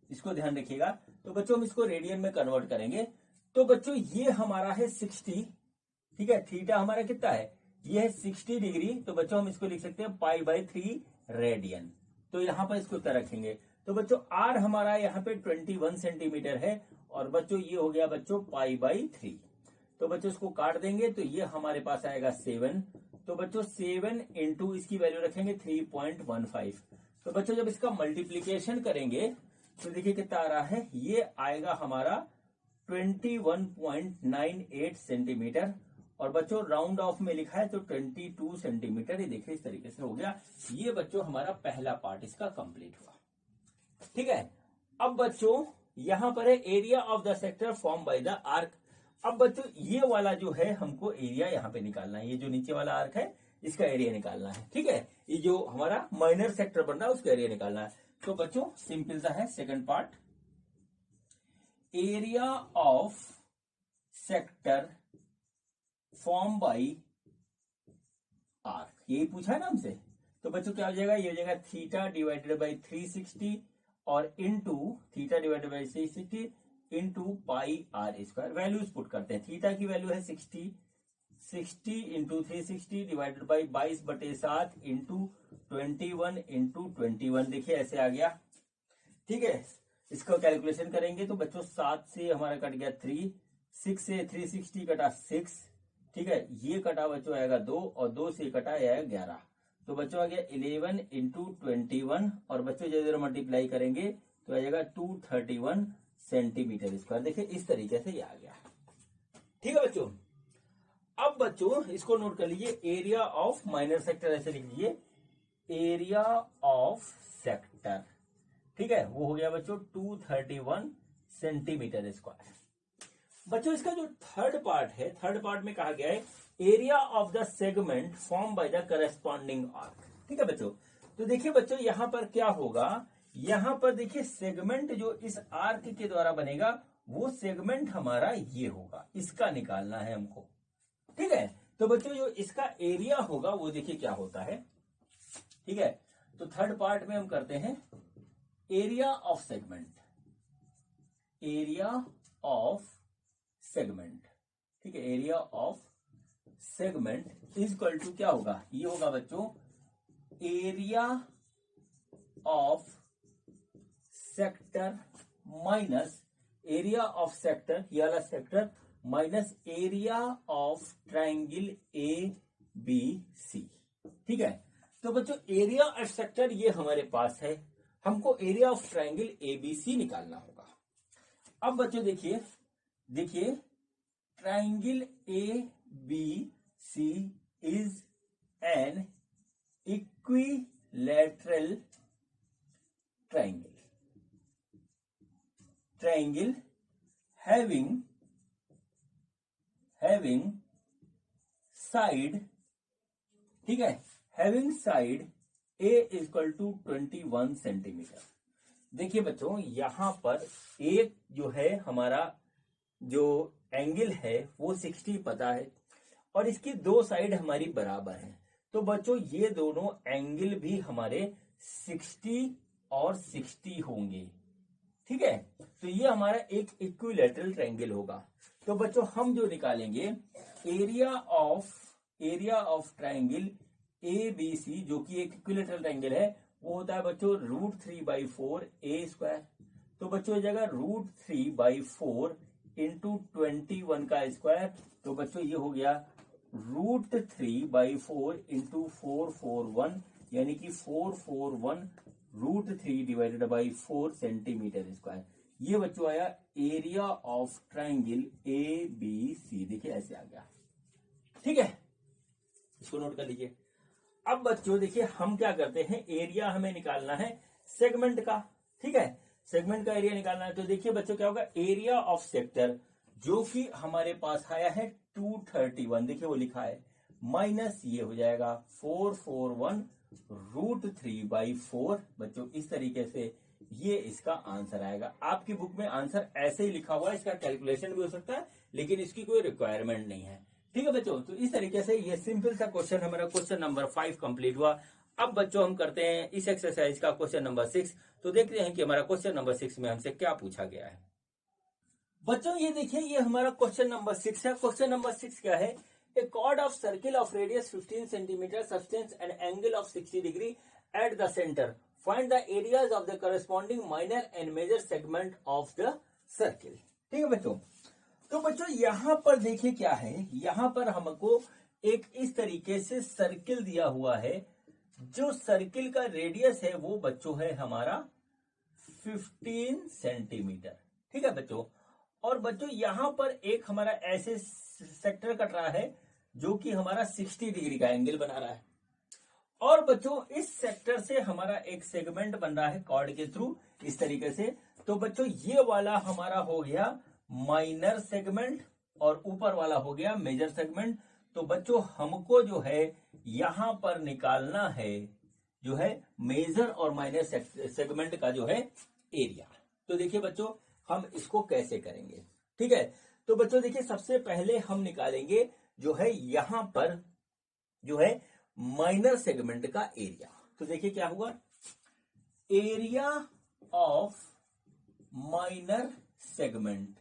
इसको ध्यान रखिएगा। तो बच्चों हम इसको रेडियन में कन्वर्ट करेंगे। तो बच्चों ये हमारा है 60। ठीक है, थीटा हमारा कितना है, ये है 60 डिग्री। तो बच्चों हम इसको लिख सकते हैं π/3 रेडियन। तो यहां पर इसको उत्तर रखेंगे। तो बच्चों आर हमारा यहाँ पे 21 सेंटीमीटर है और बच्चों ये हो गया बच्चों π/3। तो बच्चों इसको काट देंगे तो ये हमारे पास आएगा 7। तो बच्चों 7 इंटू इसकी वैल्यू रखेंगे 3.15। तो बच्चों जब इसका मल्टीप्लीकेशन करेंगे तो देखिए कितना आ रहा है, ये आएगा हमारा 21.98 सेंटीमीटर। और बच्चों राउंड ऑफ में लिखा है तो 22 सेंटीमीटर। ये देखिए इस तरीके से हो गया। ये बच्चों हमारा पहला पार्ट इसका कंप्लीट हुआ। ठीक है, अब बच्चों यहां पर है area of the sector form by the arc. अब बच्चों ये वाला जो है हमको एरिया यहां पे निकालना है, ये जो नीचे वाला आर्क है इसका एरिया निकालना है। ठीक है, ये जो हमारा माइनर सेक्टर बन रहा है उसका एरिया निकालना है। तो बच्चों सिंपल सा है second part, area of sector form bye arc, यही पूछा है ना हमसे। तो बच्चों क्या हो जाएगा, ये हो जाएगा थीटा डिवाइडेड बाई 360 और into theta divided by 360 into πr²। Values put करते हैं। थीटा की वैल्यू है 60 into 360 divided by 22/7 into 21 into 21। देखिए ऐसे आ गया। ठीक है, इसका कैलकुलेशन करेंगे तो बच्चों 7 से हमारा कट गया 3, 6 से 360 कटा 6। ठीक है, ये कटा बच्चों आएगा 2 और 2 से कटा आएगा 11। तो बच्चों आ गया 11 इंटू 21 और बच्चों जब मल्टीप्लाई करेंगे तो आ जाएगा 231 सेंटीमीटर स्क्वायर। देखिए इस तरीके से ये आ गया। ठीक है बच्चों, अब बच्चों इसको नोट कर लीजिए, एरिया ऑफ माइनर सेक्टर ऐसे लिख लीजिए, एरिया ऑफ सेक्टर। ठीक है, वो हो गया बच्चों 231 सेंटीमीटर स्क्वायर। बच्चों इसका जो थर्ड पार्ट है, थर्ड पार्ट में कहा गया है area of the segment form by the corresponding arc. ठीक है बच्चों, तो देखिए बच्चों यहां पर क्या होगा, यहां पर देखिए सेगमेंट जो इस आर्क के द्वारा बनेगा वो सेगमेंट हमारा ये होगा, इसका निकालना है हमको। ठीक है, तो बच्चों जो इसका एरिया होगा वो देखिए क्या होता है। ठीक है, तो थर्ड पार्ट में हम करते हैं area of segment, area of segment. ठीक है, area of segment is equal to क्या होगा, ये होगा बच्चों area of sector minus area of sector, ये वाला sector minus area of triangle A B C. ठीक है, तो बच्चों एरिया ऑफ सेक्टर ये हमारे पास है, हमको area of triangle A B C निकालना होगा। अब बच्चों देखिए देखिए triangle A B C is an equilateral triangle, triangle having side, ठीक है, having side A is equal to 21 centimetre. देखिए बच्चों यहां पर एक जो है हमारा जो एंगल है वो 60 पता है और इसकी दो साइड हमारी बराबर है। तो बच्चों ये दोनों एंगल भी हमारे 60 और 60 होंगे। ठीक है, तो ये हमारा एक इक्विलैटरल ट्रायंगल होगा। तो बच्चों हम जो निकालेंगे area of triangle A B C जो कि एक इक्विलैटरल ट्रायंगल है वो होता है बच्चों √3/4 a²। तो बच्चों इस जगह √3/4 इंटू 21 का स्क्वायर। तो बच्चों ये हो गया √3/4 इंटू 441 यानी कि 441 √3 डिवाइडेड बाई 4 सेंटीमीटर स्क्वायर। ये बच्चों आया area of triangle A B C. देखिए ऐसे आ गया। ठीक है, इसको नोट कर लीजिए। अब बच्चों देखिए हम क्या करते हैं, एरिया हमें निकालना है सेगमेंट का। ठीक है, सेगमेंट का एरिया निकालना है। तो देखिए बच्चों क्या होगा, एरिया ऑफ सेक्टर जो कि हमारे पास आया है 231, देखिए वो लिखा है माइनस ये हो जाएगा 441√3/4। बच्चों इस तरीके से ये इसका आंसर आएगा। आपकी बुक में आंसर ऐसे ही लिखा हुआ है, इसका कैलकुलेशन भी हो सकता है लेकिन इसकी कोई रिक्वायरमेंट नहीं है। ठीक है बच्चों, तो इस तरीके से ये सिंपल सा क्वेश्चन हमारा क्वेश्चन नंबर 5 कंप्लीट हुआ। अब बच्चों हम करते हैं इस एक्सरसाइज का क्वेश्चन नंबर 6। तो देखते हैं कि हमारा क्वेश्चन नंबर 6 में हमसे क्या पूछा गया है। बच्चों ये देखिए, ये हमारा क्वेश्चन नंबर 6 है। क्वेश्चन नंबर 6 क्या है? A chord of circle of radius 15 centimetre, substance and angle of 60 degree at the centre, find the areas of the corresponding minor and major segment of the circle. ठीक है बच्चों, तो बच्चों यहां पर देखिए क्या है, यहां पर हमको एक इस तरीके से सर्किल दिया हुआ है। जो सर्किल का रेडियस है वो बच्चों है हमारा 15 सेंटीमीटर। ठीक है बच्चों, और बच्चों यहां पर एक हमारा ऐसे सेक्टर कट रहा है जो कि हमारा 60 डिग्री का एंगल बना रहा है। और बच्चों इस सेक्टर से हमारा एक सेगमेंट बन रहा है कॉर्ड के थ्रू इस तरीके से। तो बच्चों ये वाला हमारा हो गया माइनर सेगमेंट और ऊपर वाला हो गया मेजर सेगमेंट। तो बच्चों हमको जो है यहां पर निकालना है जो है मेजर और माइनर सेगमेंट का जो है एरिया। तो देखिए बच्चों हम इसको कैसे करेंगे। ठीक है, तो बच्चों देखिए सबसे पहले हम निकालेंगे जो है यहां पर जो है माइनर सेगमेंट का एरिया। तो देखिए क्या हुआ, एरिया ऑफ माइनर सेगमेंट।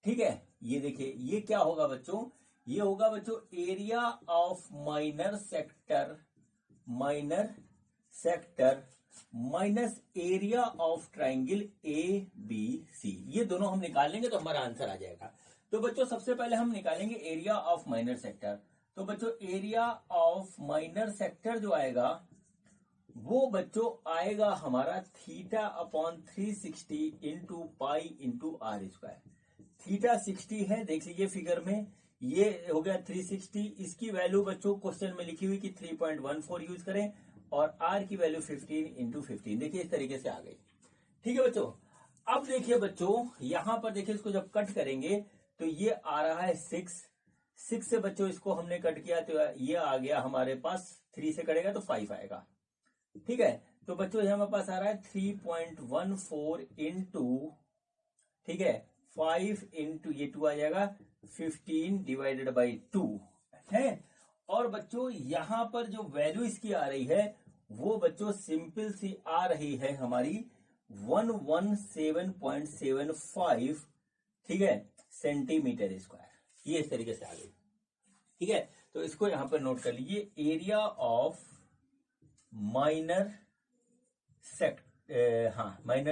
ठीक है, ये देखिए ये क्या होगा बच्चों, ये होगा बच्चों area of minor sector minus area of triangle A B C. ये दोनों हम निकाल लेंगे तो हमारा आंसर आ जाएगा। तो बच्चों सबसे पहले हम निकालेंगे एरिया ऑफ माइनर सेक्टर। तो बच्चों एरिया ऑफ माइनर सेक्टर जो आएगा वो बच्चों आएगा हमारा θ/360 into pi into r square. Theta 60 है, देख लीजिए फिगर में, ये हो गया 360। इसकी वैल्यू बच्चों क्वेश्चन में लिखी हुई कि 3.14 यूज करें और आर की वैल्यू 15 इंटू 15। देखिए इस तरीके से आ गई। ठीक है बच्चों, अब देखिए बच्चों यहां पर देखिए इसको जब कट करेंगे तो ये आ रहा है 6 से बच्चों इसको हमने कट किया तो ये आ गया हमारे पास, 3 से कटेगा तो 5 आएगा। ठीक है, तो बच्चों ये हमारे पास आ रहा है 3.14 इंटू, ठीक है 5 इंटू ये 2 आ जाएगा 15 डिवाइडेड बाई 2 है। और बच्चों यहां पर जो वैल्यू इसकी आ रही है वो बच्चों सिंपल सी आ रही है हमारी 117.75, ठीक है सेंटीमीटर स्क्वायर। ये इस तरीके से आ गई। ठीक है, तो इसको यहां पर नोट कर लीजिए, एरिया ऑफ माइनर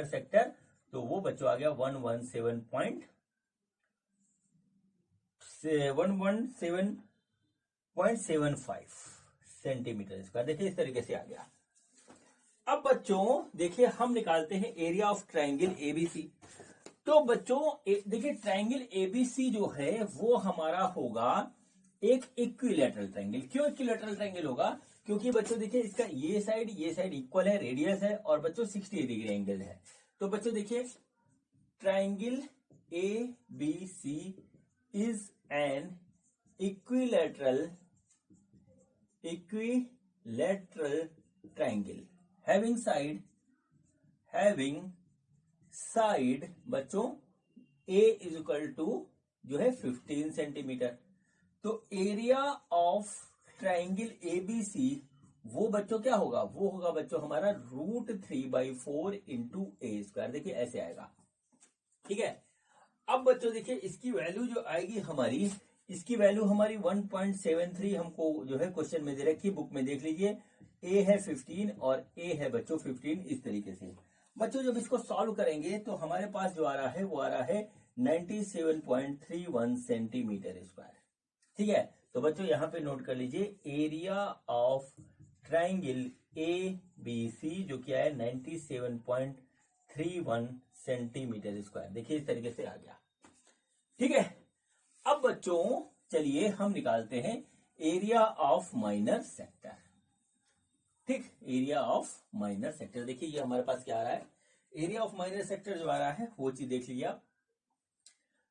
सेक्टर, तो वो बच्चों आ गया 117.75 सेंटीमीटर स्क्वायर। देखिए इस तरीके से आ गया। अब बच्चों देखिए हम निकालते हैं एरिया ऑफ ट्राइंगल एबीसी। तो बच्चों देखिए ट्राइंगल एबीसी जो है वो हमारा होगा एक इक्विलैटरल ट्राइंगल। क्यों इक्विलैटरल ट्राइंगल होगा? क्योंकि बच्चों देखिए इसका ये साइड इक्वल है, रेडियस है और बच्चों 60 डिग्री एंगल है। तो बच्चों देखिए triangle A B C is an equilateral triangle having side बच्चों ए इज इक्वल टू जो है 15 सेंटीमीटर। तो एरिया ऑफ ट्राइंगल एबीसी वो बच्चों क्या होगा, वो होगा बच्चों हमारा √3/4 इंटू ए स्क्वायर। देखिए ऐसे आएगा। ठीक है, अब बच्चों देखिए इसकी वैल्यू जो आएगी हमारी, इसकी वैल्यू हमारी 1.73 हमको जो है क्वेश्चन में दे रखी, बुक में देख लीजिए। ए है 15 और ए है बच्चों 15 इस तरीके से। बच्चों जब इसको सॉल्व करेंगे तो हमारे पास जो आ रहा है वो आ रहा है 97.31 सेंटीमीटर स्क्वायर। ठीक है, तो बच्चों यहां पे नोट कर लीजिए area of triangle A B C जो क्या है 97.31 सेंटीमीटर स्क्वायर। देखिए इस तरीके से आ गया। ठीक है, अब बच्चों चलिए हम निकालते हैं एरिया ऑफ माइनर सेक्टर। ठीक, एरिया ऑफ माइनर सेक्टर। देखिए ये हमारे पास क्या आ रहा है, एरिया ऑफ माइनर सेक्टर जो आ रहा है वो चीज देख लीजिए आप।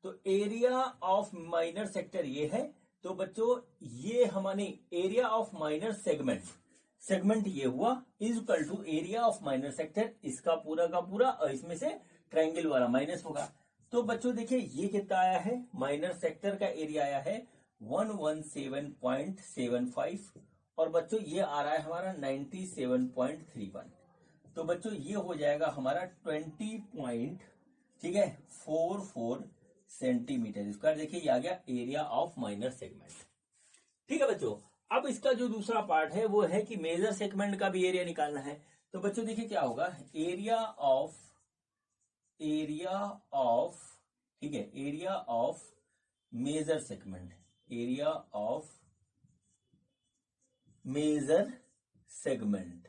तो एरिया ऑफ माइनर सेक्टर ये है, तो बच्चों ये हमारे एरिया ऑफ माइनर सेगमेंट ये हुआ is equal to area of minor sector, इसका पूरा का पूरा, और इसमें से ट्रायंगल वाला माइनस होगा। तो बच्चों देखिए ये कितना आया है, माइनर सेक्टर का एरिया आया है 117.75, और बच्चों ये आ रहा है हमारा 97.31। तो बच्चों ये हो जाएगा हमारा 20.44 सेंटीमीटर स्क्वायर। देखिए ये आ गया एरिया ऑफ माइनर सेगमेंट। ठीक है बच्चों, अब इसका जो दूसरा पार्ट है वो है कि मेजर सेगमेंट का भी एरिया निकालना है। तो बच्चों देखिए क्या होगा, एरिया ऑफ ठीक है, area of major segment, area of major segment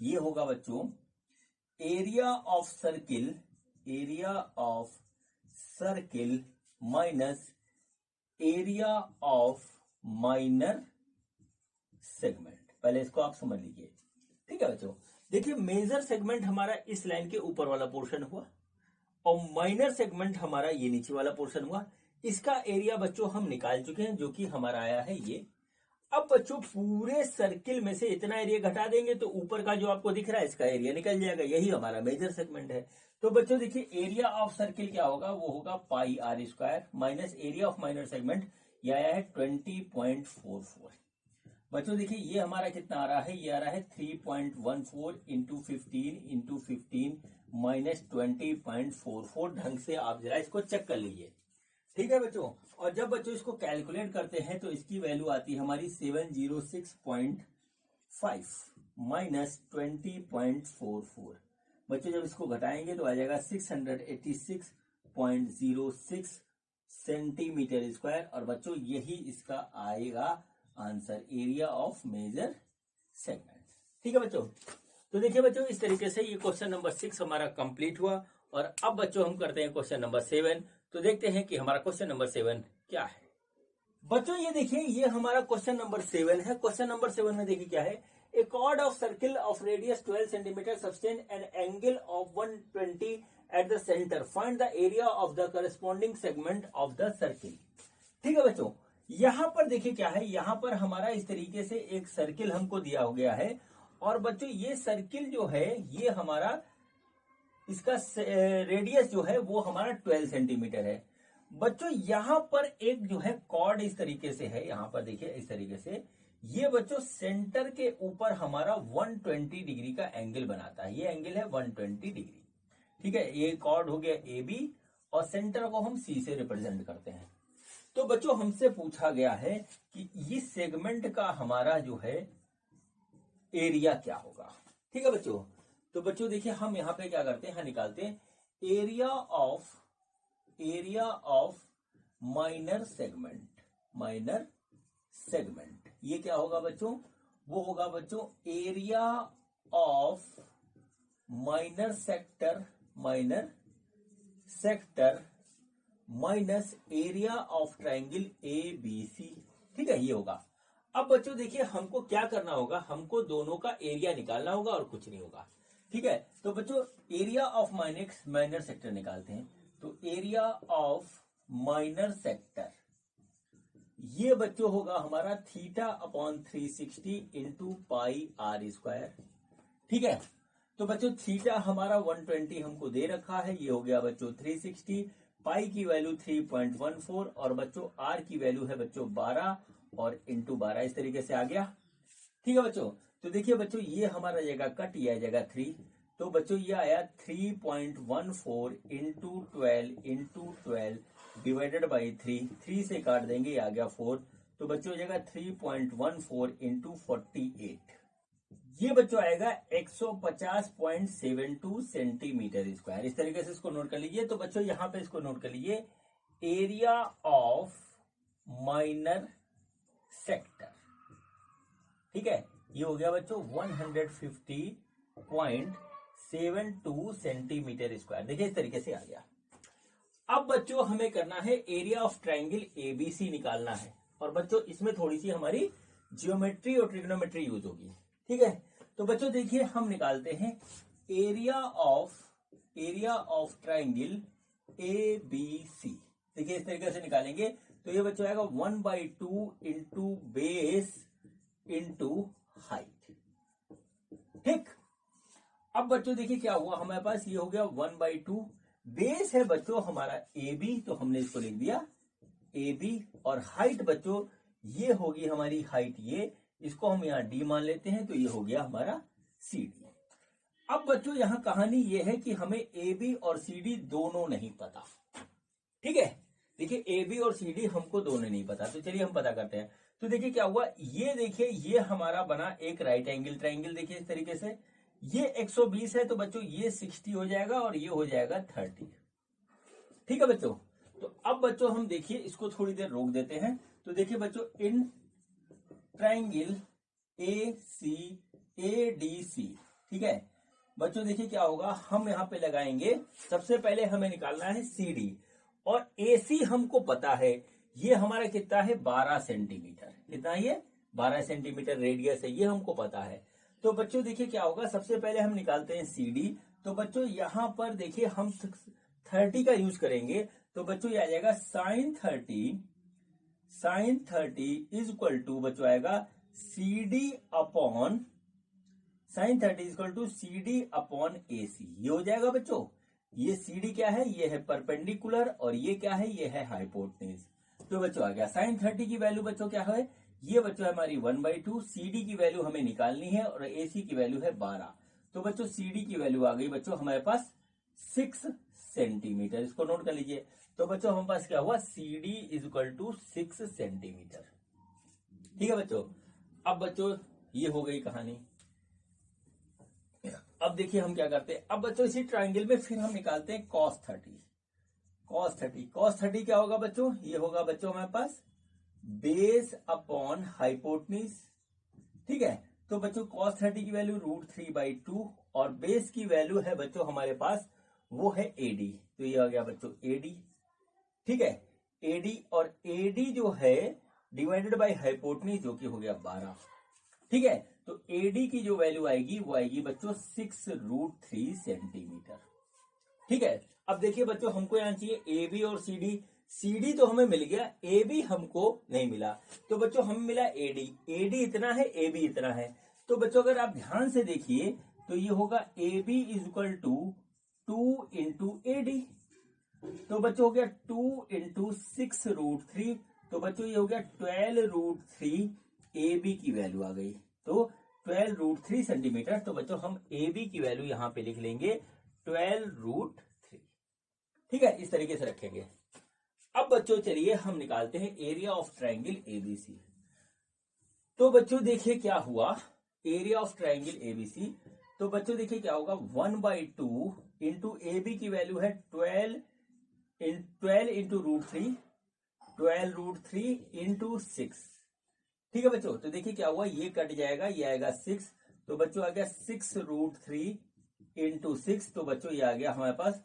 ये होगा बच्चों area of circle minus area of minor segment. पहले इसको आप समझ लीजिए। ठीक है बच्चों, देखिए मेजर सेगमेंट हमारा इस लाइन के ऊपर वाला पोर्शन हुआ और माइनर सेगमेंट हमारा ये नीचे वाला पोर्शन हुआ। इसका एरिया बच्चों हम निकाल चुके हैं, जो कि हमारा आया है ये। अब बच्चों पूरे सर्किल में से इतना एरिया घटा देंगे तो ऊपर का जो आपको दिख रहा है इसका एरिया निकल जाएगा, यही हमारा मेजर सेगमेंट है। तो बच्चों देखिए एरिया ऑफ सर्किल क्या होगा, वो होगा pi are square minus area of minor segment, ये आया है 20.44। बच्चों देखिए ये हमारा कितना आ रहा है, ये आ रहा है 3.14 इंटू 15 माइनस 20.44। ढंग से आप जरा इसको चेक कर लीजिए। ठीक है बच्चों, और जब बच्चों इसको कैलकुलेट करते हैं तो इसकी वैल्यू आती है हमारी 706.5 माइनस 20.44। बच्चों जब इसको घटाएंगे तो आ जाएगा 686.06 सेंटीमीटर स्क्वायर, और बच्चों यही इसका आएगा answer, area of major segment. ठीक है बच्चों, तो देखिए बच्चों इस तरीके से ये क्वेश्चन नंबर 6 हमारा कंप्लीट हुआ। और अब बच्चों हम करते हैं क्वेश्चन नंबर 7। तो देखते हैं कि हमारा क्वेश्चन नंबर 7 क्या है। बच्चों ये देखिए ये हमारा क्वेश्चन नंबर 7 है। क्वेश्चन नंबर 7 में देखिए क्या है, a chord of circle of radius 12 centimetre sustain an angle of 120 at the centre, find the area of the corresponding segment of the circle. ठीक है बच्चों, यहां पर देखिए क्या है, यहां पर हमारा इस तरीके से एक सर्किल हमको दिया हो गया है, और बच्चों ये सर्किल जो है ये हमारा इसका रेडियस जो है वो हमारा 12 सेंटीमीटर है। बच्चों यहां पर एक जो है कॉर्ड इस तरीके से है, यहां पर देखिए इस तरीके से, ये बच्चों सेंटर के ऊपर हमारा 120 डिग्री का एंगल बनाता है। ये एंगल है 120 डिग्री। ठीक है, ये कॉर्ड हो गया ए बी, और सेंटर को हम सी से रिप्रेजेंट करते हैं। तो बच्चों हमसे पूछा गया है कि इस सेगमेंट का हमारा जो है एरिया क्या होगा। ठीक है बच्चों, तो बच्चों देखिए हम यहां पे क्या करते हैं, निकालते हैं एरिया ऑफ माइनर सेगमेंट। ये क्या होगा बच्चों, वो होगा बच्चों area of minor sector minus area of triangle A B C. ठीक है, ये होगा। अब बच्चों देखिए हमको क्या करना होगा, हमको दोनों का एरिया निकालना होगा और कुछ नहीं होगा। ठीक है, तो बच्चों एरिया ऑफ माइनर सेक्टर निकालते हैं। तो एरिया ऑफ माइनर सेक्टर ये बच्चों होगा हमारा theta upon 360 into pi are square. ठीक है, तो बच्चों थीटा हमारा 120 हमको दे रखा है, ये हो गया बच्चों 360, पाई की वैल्यू 3.14, और बच्चों आर की वैल्यू है बच्चों 12 और इंटू 12, इस तरीके से आ गया। ठीक है बच्चों, तो देखिए बच्चों ये हमारा जगह कट, ये जगह 3, तो बच्चों ये आया 3.14 इंटू 12 डिवाइडेड बाई 3 से काट देंगे, ये आ गया 4। तो बच्चों जगह 3.14 इंटू 48, ये बच्चों आएगा 150.72 सेंटीमीटर स्क्वायर। इस तरीके से इसको नोट कर लीजिए। तो बच्चों यहां पे इसको नोट कर लीजिए, एरिया ऑफ माइनर सेक्टर। ठीक है, ये हो गया बच्चों 150.72 सेंटीमीटर स्क्वायर। देखिए इस तरीके से आ गया। अब बच्चों हमें करना है एरिया ऑफ ट्राइंगल एबीसी निकालना है, और बच्चों इसमें थोड़ी सी हमारी जियोमेट्री और ट्रिग्नोमेट्री यूज होगी। ठीक है, तो बच्चों देखिए हम निकालते हैं एरिया ऑफ ट्राइंगल एबीसी। देखिए इस तरीके से निकालेंगे तो ये बच्चों आएगा 1/2 इंटू बेस इंटू हाइट। ठीक, अब बच्चों देखिए क्या हुआ हमारे पास, ये हो गया 1/2, बेस है बच्चों हमारा ए बी, तो हमने इसको लिख दिया ए बी, और हाइट बच्चों ये होगी हमारी हाइट, ये इसको हम यहाँ डी मान लेते हैं, तो ये हो गया हमारा सी डी। अब बच्चों यहाँ कहानी ये है कि हमें ए बी और सी डी दोनों नहीं पता। ठीक है, देखिए ए बी और सी डी हमको दोनों नहीं पता, तो चलिए हम पता करते हैं। तो देखिए क्या हुआ, ये देखिए ये हमारा बना एक राइट एंगल ट्राइंगल, देखिए इस तरीके से, ये 120 है, तो बच्चों ये 60 हो जाएगा और ये हो जाएगा 30। ठीक है बच्चों, तो अब बच्चों हम देखिए इसको थोड़ी देर रोक देते हैं। तो देखिए बच्चों, in triangle A C A D C, ठीक है बच्चों, देखिए क्या होगा, हम यहां पे लगाएंगे, सबसे पहले हमें निकालना है सी डी, और ए सी हमको पता है ये हमारा कितना है 12 सेंटीमीटर, कितना ये 12 सेंटीमीटर रेडियस है, ये हमको पता है। तो बच्चों देखिए क्या होगा, सबसे पहले हम निकालते हैं सी डी। तो बच्चों यहां पर देखिए हम 30 का यूज करेंगे, तो बच्चों ये आ जाएगा साइन 30 इज इक्वल टू बच्चों आएगा C D upon sine 30 is equal to C D upon A C, ये हो जाएगा बच्चों। ये सी डी क्या है, ये है परपेंडिकुलर, और ये क्या है, ये है हाइपोटेन्यूज। तो बच्चों आ गया साइन 30 की वैल्यू बच्चों क्या है, ये बच्चों हमारी 1/2, सी डी की वैल्यू हमें निकालनी है, और ए सी की वैल्यू है 12। तो बच्चों सी डी की वैल्यू आ गई बच्चों हमारे पास 6 सेंटीमीटर, इसको नोट कर लीजिए। तो बच्चों हमारे पास क्या हुआ, C D is equal to 6 centimetre. ठीक है बच्चों, अब बच्चों ये हो गई कहानी। अब देखिए हम क्या करते हैं, अब बच्चों इसी ट्राइंगल में फिर हम निकालते हैं cos 30 क्या होगा बच्चों, ये होगा बच्चों हमारे पास बेस अपॉन हाइपोटेन्यूज। ठीक है, तो बच्चों cos 30 की वैल्यू √3/2, और बेस की वैल्यू है बच्चों हमारे पास वो है एडी, तो ये आ गया बच्चों एडी। ठीक है, एडी, और एडी जो है डिवाइडेड बाय हाइपोटेन्यूज जो कि हो गया 12। ठीक है, तो एडी की जो वैल्यू आएगी वो आएगी बच्चों 6√3 सेंटीमीटर। ठीक है, अब देखिए बच्चों हमको यहाँ चाहिए ए बी और सी डी, सी डी तो हमें मिल गया, ए बी हमको नहीं मिला, तो बच्चों हमें मिला एडी, एडी इतना है, ए बी इतना है। तो बच्चों अगर आप ध्यान से देखिए तो ये होगा A B is equal to 2 into A D, तो बच्चों हो गया 2 इंटू 6√3, तो बच्चों ये हो गया 12√3, ए बी की वैल्यू आ गई, तो 12√3 सेंटीमीटर। तो बच्चों हम ए बी की वैल्यू यहां पे लिख लेंगे 12√3। ठीक है, इस तरीके से रखेंगे। अब बच्चों चलिए हम निकालते हैं एरिया ऑफ ट्राइंगल एबीसी। तो बच्चों देखिए क्या हुआ, एरिया ऑफ ट्राइंगल एबीसी, तो बच्चों देखिए क्या होगा 1/2 इंटू ए बी की वैल्यू है 12 इंटू √3, 12√3 इंटू 6। ठीक है बच्चों, तो देखिए क्या हुआ, ये कट जाएगा, ये आएगा 6, तो बच्चों आ गया 6√3 इंटू 6, तो बच्चों ये आ गया हमारे पास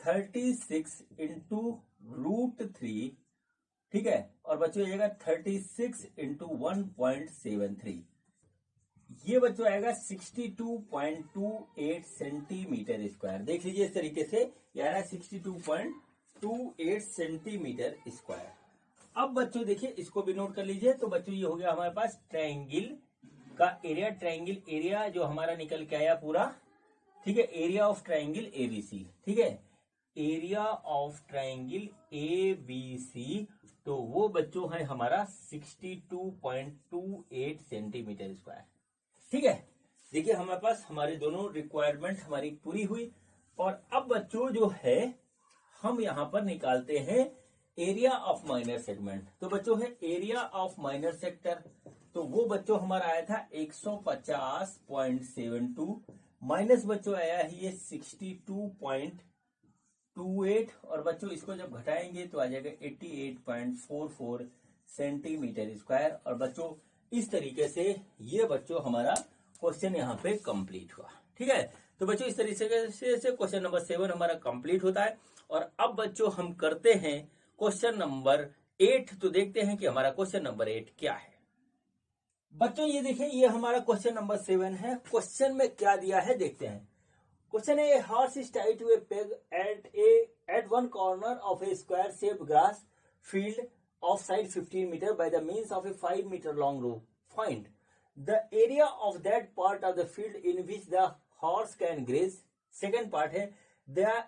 36 इंटू √3। ठीक है, और बच्चों ये आएगा 36 इंटू 1.73, ये बच्चों आएगा 62.28 सेंटीमीटर स्क्वायर। देख लीजिए इस तरीके से, ये आ रहा है 62.28 सेंटीमीटर स्क्वायर। अब बच्चों देखिए इसको भी नोट कर लीजिए। तो बच्चों ये हो गया हमारे पास ट्रायंगल का एरिया, ट्रायंगल एरिया जो हमारा निकल के आया पूरा। ठीक है, एरिया ऑफ ट्रायंगल एबीसी। ठीक है, एरिया ऑफ ट्रायंगल एबीसी, तो वो बच्चों है हमारा 62.28 सेंटीमीटर स्क्वायर। ठीक है, देखिए हमारे पास हमारे दोनों रिक्वायरमेंट हमारी पूरी हुई। और अब बच्चों जो है हम यहां पर निकालते हैं एरिया ऑफ माइनर सेगमेंट। तो बच्चों है एरिया ऑफ माइनर सेक्टर, तो वो बच्चों हमारा आया था 150.72 माइनस बच्चों आया है ये 62.28, और बच्चों इसको जब घटाएंगे तो आ जाएगा 88.44 सेंटीमीटर स्क्वायर। और बच्चों इस तरीके से ये बच्चों हमारा क्वेश्चन यहाँ पे कंप्लीट हुआ। ठीक है, तो बच्चों इस तरीके से क्वेश्चन नंबर 7 हमारा कंप्लीट होता है। और अब बच्चों हम करते हैं क्वेश्चन नंबर 8। तो देखते हैं कि हमारा क्वेश्चन नंबर 8 क्या है। बच्चों ये देखिए, ये हमारा क्वेश्चन नंबर 7 है। क्वेश्चन में क्या दिया है देखते हैं। क्वेश्चन है, horse is tied to a peg at one corner of a square shape grass field of side 15 meter by the means of a 5 meter long rope. Find the area of that part of the field in which the horse can graze. Second part है the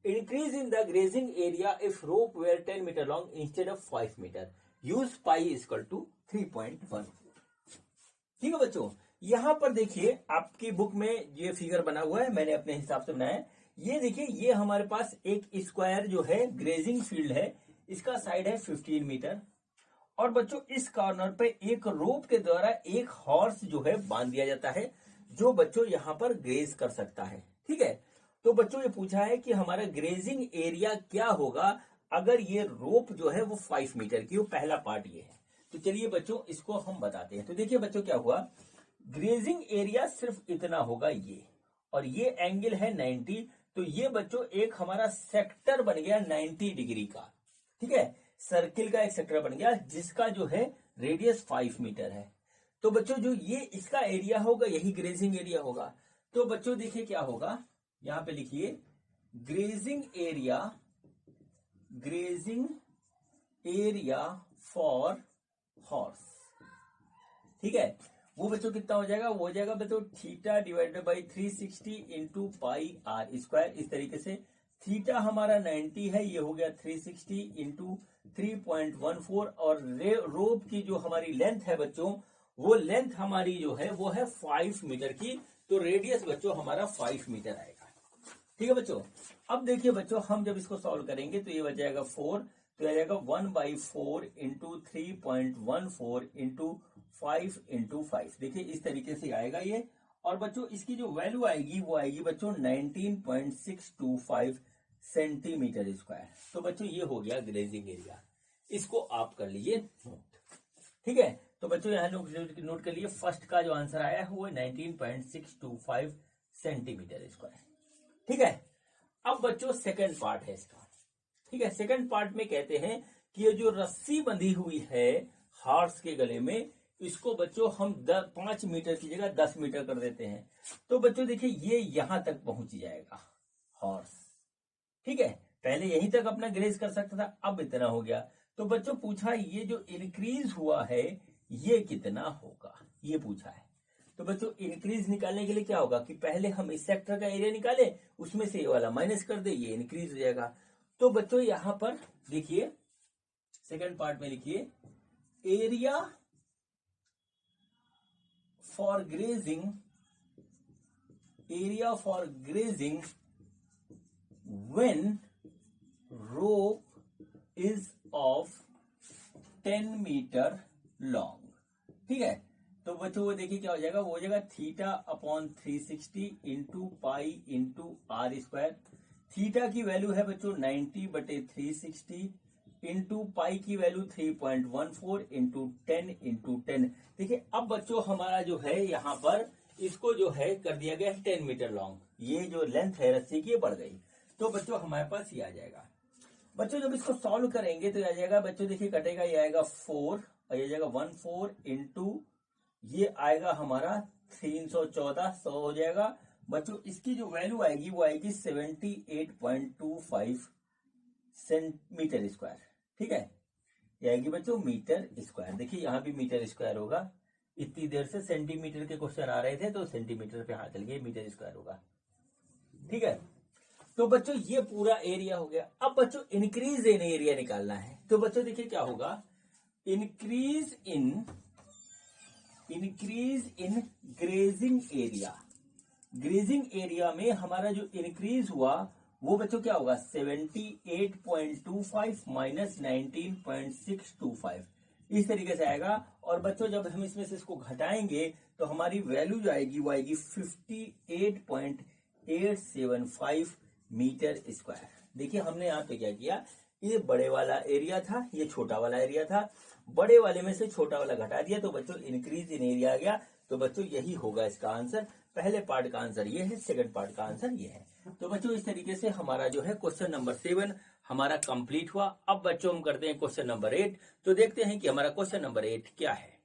increase in the grazing area if rope were 10 meter long instead of 5 meter. Use pi is equal to 3.1. ठीक है बच्चों, यहां पर देखिए आपकी book में ये फिगर बना हुआ है, मैंने अपने हिसाब से बनाया है। ये देखिए, ये हमारे पास एक स्क्वायर जो है ग्रेजिंग फील्ड है, इसका साइड है 15 मीटर और बच्चों इस कॉर्नर पे एक रोप के द्वारा एक हॉर्स जो है बांध दिया जाता है, जो बच्चों यहां पर ग्रेज कर सकता है। ठीक है, तो बच्चों ये पूछा है कि हमारा ग्रेजिंग एरिया क्या होगा अगर ये रोप जो है वो 5 मीटर की हो। पहला पार्ट ये है, तो चलिए बच्चों इसको हम बताते हैं। तो देखिए बच्चों क्या हुआ, ग्रेजिंग एरिया सिर्फ इतना होगा ये, और ये एंगल है 90, तो ये बच्चों एक हमारा सेक्टर बन गया 90 डिग्री का। ठीक है, सर्किल का एक सेक्टर बन गया जिसका जो है रेडियस 5 मीटर है। तो बच्चों जो ये इसका एरिया होगा यही ग्रेजिंग एरिया होगा। तो बच्चों देखिए क्या होगा, यहां पे लिखिए ग्रेजिंग एरिया फॉर हॉर्स। ठीक है, वो बच्चों कितना हो जाएगा, वो हो जाएगा बच्चों theta divided by 360 into pi are square. इस तरीके से थीटा हमारा 90 है, ये हो गया 360 इंटू 3.14 और रोप की जो हमारी लेंथ है बच्चों, वो लेंथ हमारी जो है वो है 5 मीटर की, तो रेडियस बच्चों हमारा 5 मीटर आएगा। ठीक है बच्चों, अब देखिए बच्चों हम जब इसको सॉल्व करेंगे तो ये बच जाएगा 4, तो आ जाएगा 1/4 इंटू 3.14 इंटू 5 इंटू 5। देखिए इस तरीके से आएगा ये, और बच्चों इसकी जो वैल्यू आएगी वो आएगी बच्चों 19.625 सेंटीमीटर स्क्वायर। तो बच्चों ये हो गया ग्रेजिंग एरिया, इसको आप कर लीजिए नोट। ठीक है, तो बच्चों यहाँ नोट कर लिए, फर्स्ट का जो आंसर आया है वो 19.625 सेंटीमीटर स्क्वायर। ठीक है, अब बच्चों सेकंड पार्ट है इसका। ठीक है, सेकंड पार्ट में कहते हैं कि ये जो रस्सी बंधी हुई है हॉर्स के गले में, इसको बच्चों हम 5 मीटर की जगह 10 मीटर कर देते हैं। तो बच्चों देखिए ये यहां तक पहुंच जाएगा हॉर्स। ठीक है, पहले यहीं तक अपना ग्रेज कर सकता था, अब इतना हो गया। तो बच्चों पूछा ये जो इंक्रीज हुआ है ये कितना होगा, ये पूछा है। तो बच्चों इंक्रीज निकालने के लिए क्या होगा कि पहले हम इस सेक्टर का एरिया निकाले, उसमें से ये वाला माइनस कर दे, ये इंक्रीज हो जाएगा। तो बच्चों यहां पर देखिए सेकंड पार्ट में लिखिए area for grazing when rope is of 10 metre long. ठीक है, तो बच्चों वो देखिए क्या हो जाएगा, वो हो जाएगा theta upon 360 into pi into r square. Theta की वैल्यू है बच्चों 90/360 इंटू पाई की वैल्यू 3.14 इंटू 10 देखिए अब बच्चों हमारा जो है यहाँ पर इसको जो है कर दिया गया है 10 मीटर लॉन्ग। ये जो लेंथ है रस्सी की बढ़ गई, तो बच्चों हमारे पास ये आ जाएगा। बच्चों जब इसको सॉल्व करेंगे तो आ जाएगा बच्चों देखिए कटेगा, ये आएगा 4 और ये जाएगा 14 इंटू ये आएगा हमारा 314 100 हो जाएगा। बच्चों इसकी जो वैल्यू आएगी वो आएगी 78.25 सेंटीमीटर स्क्वायर। ठीक है, ये आएगी बच्चों मीटर स्क्वायर। देखिए यहाँ भी मीटर स्क्वायर होगा, इतनी देर से सेंटीमीटर के क्वेश्चन आ रहे थे तो सेंटीमीटर पे हाथ चल गए, मीटर स्क्वायर होगा। ठीक है, तो बच्चों ये पूरा एरिया हो गया। अब बच्चों इंक्रीज इन एरिया निकालना है, तो बच्चों देखिए क्या होगा, इंक्रीज इन ग्रेजिंग एरिया में हमारा जो इंक्रीज हुआ वो बच्चों क्या होगा 78.25 माइनस 19.625 इस तरीके से आएगा। और बच्चों जब हम इसमें से इसको घटाएंगे तो हमारी वैल्यू जो आएगी वो आएगी 58.875 मीटर स्क्वायर। देखिए हमने यहाँ पे क्या किया, ये बड़े वाला एरिया था, ये छोटा वाला एरिया था, बड़े वाले में से छोटा वाला घटा दिया तो बच्चों इंक्रीज इन एरिया आ गया। तो बच्चों यही होगा इसका आंसर। पहले पार्ट का आंसर ये है, सेकंड पार्ट का आंसर ये है। तो बच्चों इस तरीके से हमारा जो है क्वेश्चन नंबर 7 हमारा कंप्लीट हुआ। अब बच्चों हम करते हैं क्वेश्चन नंबर 8। तो देखते हैं कि हमारा क्वेश्चन नंबर 8 क्या है।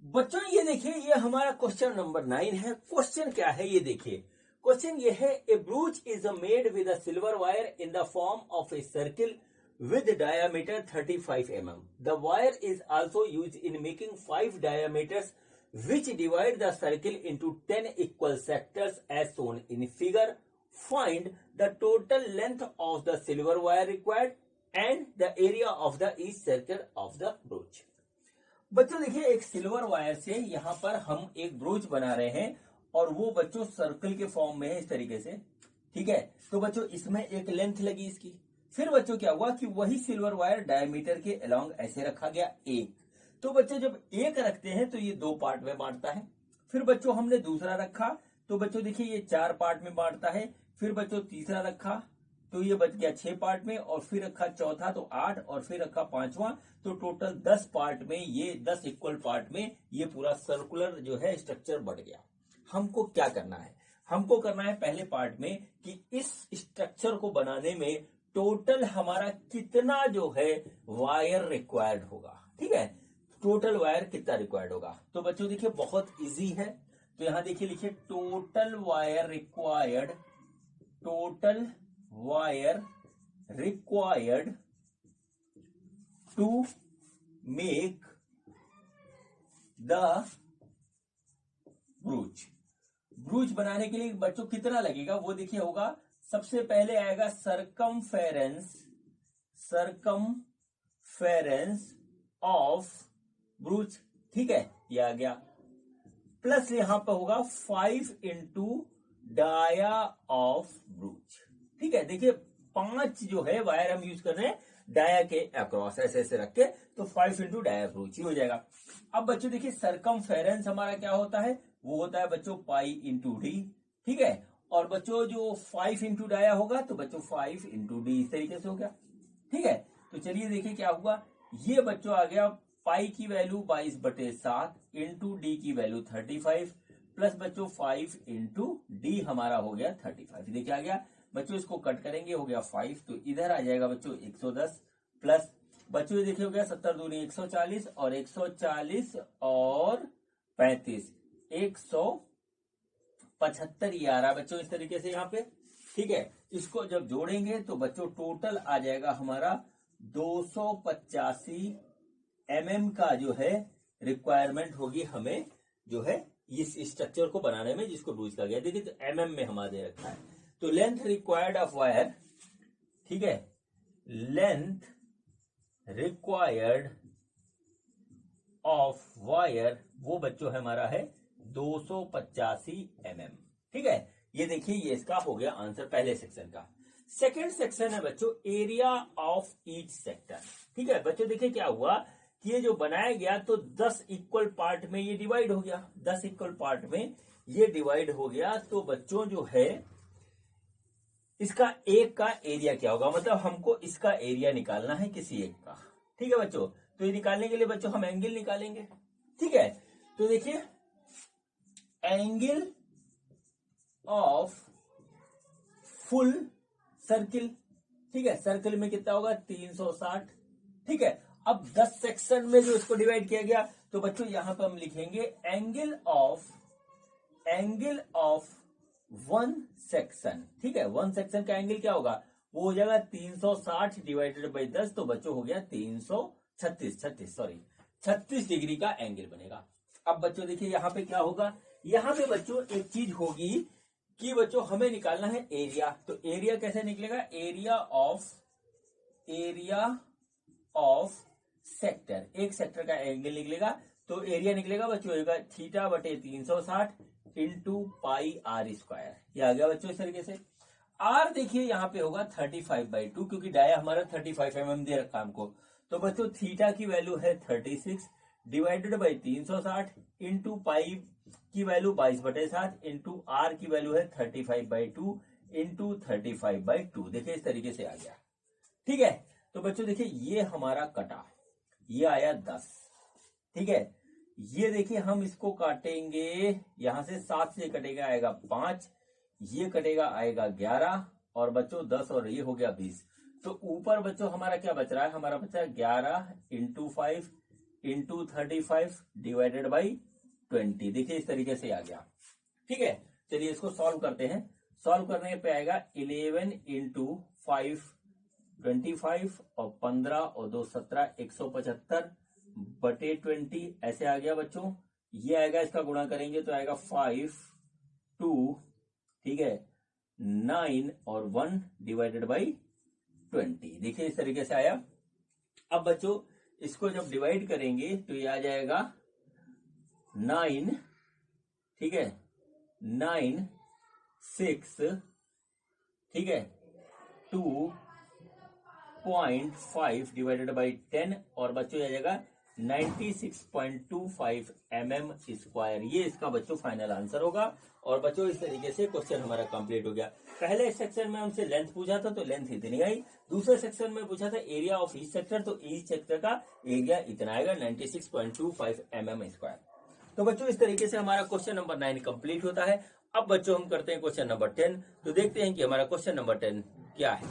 बच्चों ये देखिए, ये हमारा क्वेश्चन नंबर 9 है। क्वेश्चन क्या है ये देखिए, क्वेश्चन ये है, a brooch is made with a silver wire in the form of a circle with diameter 35 mm. The wire is also used in making 5 diameters which divide the circle into 10 equal sectors as shown in figure. Find the total length of the silver wire required and the area of the each circle of the brooch. बच्चों देखिए, एक silver wire से यहाँ पर हम एक broach बना रहे हैं और वो बच्चों सर्कल के फॉर्म में है इस तरीके से, ठीक है। तो बच्चों इसमें एक लेंथ लगी इसकी, फिर बच्चों क्या हुआ कि वही सिल्वर वायर डायमीटर के अलोंग ऐसे रखा गया एक। तो बच्चों जब एक रखते हैं तो ये 2 पार्ट में बांटता है। फिर बच्चों हमने दूसरा रखा तो बच्चों देखिए ये 4 पार्ट में बांटता है। फिर बच्चों तीसरा रखा तो ये बच गया 6 पार्ट में, और फिर रखा चौथा तो 8, और फिर रखा 5वां, तो टोटल 10 पार्ट में, ये 10 इक्वल पार्ट में ये पूरा सर्कुलर जो है स्ट्रक्चर बढ़ गया। हमको क्या करना है? हमको करना है पहले पार्ट में कि इस स्ट्रक्चर को बनाने में टोटल हमारा कितना जो है वायर रिक्वायर्ड होगा, ठीक है। टोटल वायर कितना रिक्वायर्ड होगा? तो बच्चों देखिए बहुत इजी है। तो यहां देखिए लिखिए total wire required, total wire required to make the brooch. Brooch बनाने के लिए बच्चों कितना लगेगा वो देखिए होगा। सबसे पहले आएगा सरकमफेरेंस, सरकमफेरेंस ऑफ ब्रूच, ठीक है, ये आ गया। प्लस यहां पर होगा 5 इंटू डाया ऑफ ब्रूच, ठीक है। देखिए 5 जो है वायर हम यूज कर रहे हैं डाया के अक्रॉस, ऐसे ऐसे रख के, तो 5 इंटू डाया ब्रूच ही हो जाएगा। अब बच्चों देखिए सरकमफेरेंस हमारा क्या होता है? वो होता है बच्चों पाई इंटू डी, ठीक है। और बच्चों जो 5 इंटू डाया होगा तो बच्चों 5 इंटू डी, इस तरीके से हो गया, ठीक है। तो चलिए देखिए क्या हुआ। ये बच्चों आ गया पाई की वैल्यू 22/7 इंटू डी की वैल्यू 35 प्लस बच्चों 5 इंटू डी हमारा हो गया 35। देखिए आ गया बच्चों, इसको कट करेंगे हो गया 5, तो इधर आ जाएगा बच्चों 110 प्लस बच्चों ये देखिए हो गया 70 दूनी 140 और 140 और 35 175 ये आ रहा बच्चों इस तरीके से यहाँ पे, ठीक है। इसको जब जोड़ेंगे तो बच्चों टोटल आ जाएगा हमारा 285 mm का जो है रिक्वायरमेंट होगी हमें जो है इस स्ट्रक्चर को बनाने में, जिसको ब्रूच कहा गया। देखिए तो mm में हमारे रखा है। तो लेंथ रिक्वायर्ड ऑफ वायर, ठीक है, लेंथ रिक्वायर्ड ऑफ वायर वो बच्चों है हमारा है 285 mm, ठीक है। ये देखिए ये इसका हो गया आंसर पहले सेक्शन का। सेकंड सेक्शन है बच्चों एरिया ऑफ ईच सेक्टर, ठीक है। बच्चों देखिए क्या हुआ कि ये जो बनाया गया तो 10 इक्वल पार्ट में ये डिवाइड हो गया, 10 इक्वल पार्ट में ये डिवाइड हो गया। तो बच्चों जो है इसका एक का एरिया क्या होगा, मतलब हमको इसका एरिया निकालना है किसी एक का, ठीक है बच्चों। तो ये निकालने के लिए बच्चों हम एंगल निकालेंगे, ठीक है। तो देखिए एंगल ऑफ फुल सर्किल, ठीक है, सर्किल में कितना होगा 360, ठीक है। अब 10 सेक्शन में जो इसको डिवाइड किया गया तो बच्चों यहां पर हम लिखेंगे एंगल ऑफ 1 सेक्शन, ठीक है। 1 सेक्शन का एंगल क्या होगा, वो हो जाएगा 360 डिवाइडेड बाई 10, तो बच्चों हो गया 36 डिग्री का एंगल बनेगा। अब बच्चों देखिए यहां पे क्या होगा, यहां पे बच्चों एक चीज होगी कि बच्चों हमें निकालना है एरिया। तो एरिया कैसे निकलेगा, एरिया ऑफ सेक्टर, एक सेक्टर का एंगल निकलेगा। तो एरिया निकलेगा बच्चों होगा θ/360 इंटू पाई r स्क्वायर, ये आ गया बच्चों इस तरीके से। r देखिए यहाँ पे होगा 35/2, क्योंकि डाया हमारा 35 mm दे रखा हमको। तो बच्चों थीटा की वैल्यू है 36 डिवाइडेड बाई 360 इंटू पाई की वैल्यू 22/7 इंटू r की वैल्यू है 35/2 इंटू 35/2। देखिए इस तरीके से आ गया, ठीक है। तो बच्चों देखिए ये हमारा कटा, ये आया 10, ठीक है। ये देखिए हम इसको काटेंगे, यहां से 7 से कटेगा आएगा 5, ये कटेगा आएगा 11, और बच्चों 10 और ये हो गया 20। तो ऊपर बच्चों हमारा क्या बच रहा है, हमारा बचा 11 इंटू 5 इंटू 35 डिवाइडेड बाई 20। देखिए इस तरीके से आ गया, ठीक है। चलिए इसको सॉल्व करते हैं। सॉल्व करने पे आएगा 11 इंटू 5 25 और 15 और 2 17, 175 बटे 20 ऐसे आ गया बच्चों। ये आएगा, इसका गुणा करेंगे तो आएगा 5 2, ठीक है, 9 और 1 डिवाइडेड बाई 20। देखिए इस तरीके से आया। अब बच्चों इसको जब डिवाइड करेंगे तो ये आ जाएगा 9, ठीक है, 9 6, ठीक है, 2.5 डिवाइडेड बाई 10 और बच्चों ये आ जाएगा 96.25 mm स्क्वायर। ये इसका बच्चों फाइनल आंसर होगा। और बच्चों इस तरीके से क्वेश्चन हमारा कंप्लीट हो गया। पहले सेक्शन में हमसे लेंथ पूछा था तो लेंथ इतनी आई। दूसरे सेक्शन में पूछा था एरिया ऑफ ईच सेक्टर, तो ईच सेक्टर का एरिया इतना आएगा 96.25 mm स्क्वायर। तो बच्चों इस तरीके से हमारा क्वेश्चन नंबर 9 कंप्लीट होता है। अब बच्चों हम करते हैं क्वेश्चन नंबर 10। तो देखते हैं कि हमारा क्वेश्चन नंबर 10 क्या है।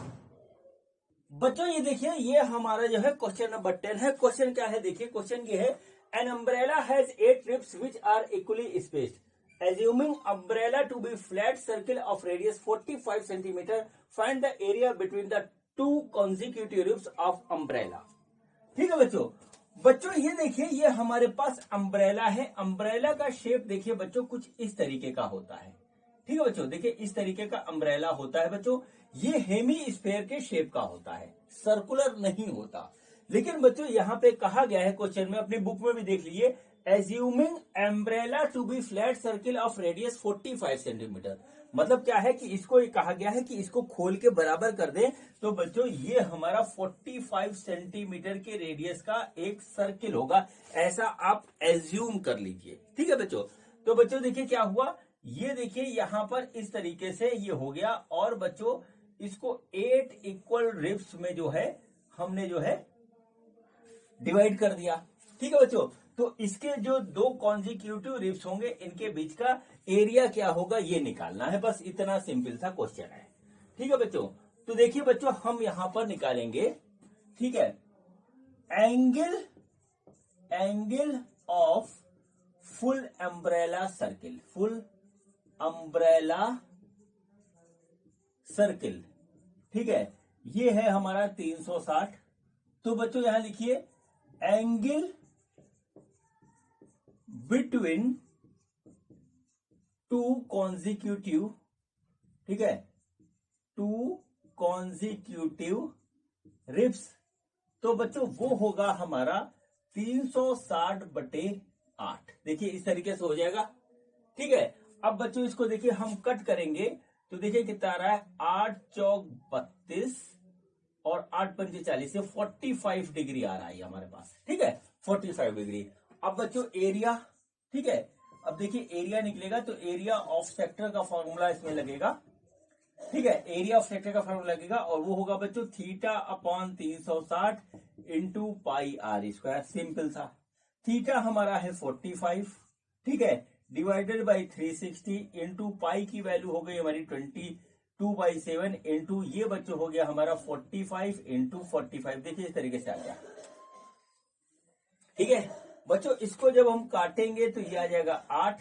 बच्चों ये देखिए, ये हमारा जो है क्वेश्चन नंबर 10 है। क्वेश्चन क्या है देखिए, क्वेश्चन ये है, an umbrella has 8 ribs which are equally spaced, assuming umbrella to be flat circle of radius 45 centimeter, find the area between the two consecutive ribs of umbrella। ठीक है बच्चों। बच्चों ये देखिए, ये हमारे पास अम्ब्रेला है। अम्ब्रेला का शेप देखिए बच्चों कुछ इस तरीके का होता है। ठीक है बच्चों, देखिए इस तरीके का अम्ब्रेला होता है बच्चों। ये हेमी स्फेयर के शेप का होता है, सर्कुलर नहीं होता। लेकिन बच्चों यहाँ पे कहा गया है क्वेश्चन में, अपनी बुक में भी देख लीजिए, assuming umbrella to be flat circle of radius 45 centimetre. मतलब क्या है कि इसको कहा गया है कि इसको खोल के बराबर कर दें। तो बच्चों ये हमारा 45 सेंटीमीटर के रेडियस का एक सर्किल होगा, ऐसा आप एज्यूम कर लीजिए। ठीक है बच्चों। तो बच्चों देखिए क्या हुआ, ये देखिए यहां पर इस तरीके से ये हो गया। और बच्चों इसको 8 इक्वल रिब्स में जो है हमने जो है डिवाइड कर दिया। ठीक है बच्चों। तो इसके जो 2 कॉन्जिक्यूटिव रिब्स होंगे, इनके बीच का एरिया क्या होगा ये निकालना है। बस इतना सिंपल सा क्वेश्चन है। ठीक है बच्चों। तो देखिए बच्चों हम यहां पर निकालेंगे, ठीक है, angle of full umbrella circle, full umbrella circle. ठीक है, ये है हमारा 360। तो बच्चों यहां लिखिए एंगल बिटवीन 2 कॉन्जिक्यूटिव, ठीक है, 2 कॉन्जिक्यूटिव रिब्स। तो बच्चों वो होगा हमारा 360/8। देखिए इस तरीके से हो जाएगा। ठीक है। अब बच्चों इसको देखिए हम कट करेंगे तो देखिए कितना आ रहा है, 8 चौक 32 और 8 पंजे 40 से 45 डिग्री आ रहा है हमारे पास। ठीक है, 45 डिग्री। अब बच्चों एरिया, ठीक है, अब देखिए एरिया निकलेगा तो एरिया ऑफ सेक्टर का फॉर्मूला इसमें लगेगा। ठीक है, एरिया ऑफ सेक्टर का फॉर्मूला लगेगा और वो होगा बच्चों θ/360 into pi are square. Simple सा। थीटा हमारा है 45, ठीक है, डिवाइडेड बाई 360 इंटू पाई की वैल्यू हो गई हमारी 22/7 इंटू ये बच्चों हो गया हमारा 45 इंटू 45। देखिए इस तरीके से आ गया। ठीक है बच्चों, इसको जब हम काटेंगे तो ये आ जाएगा 8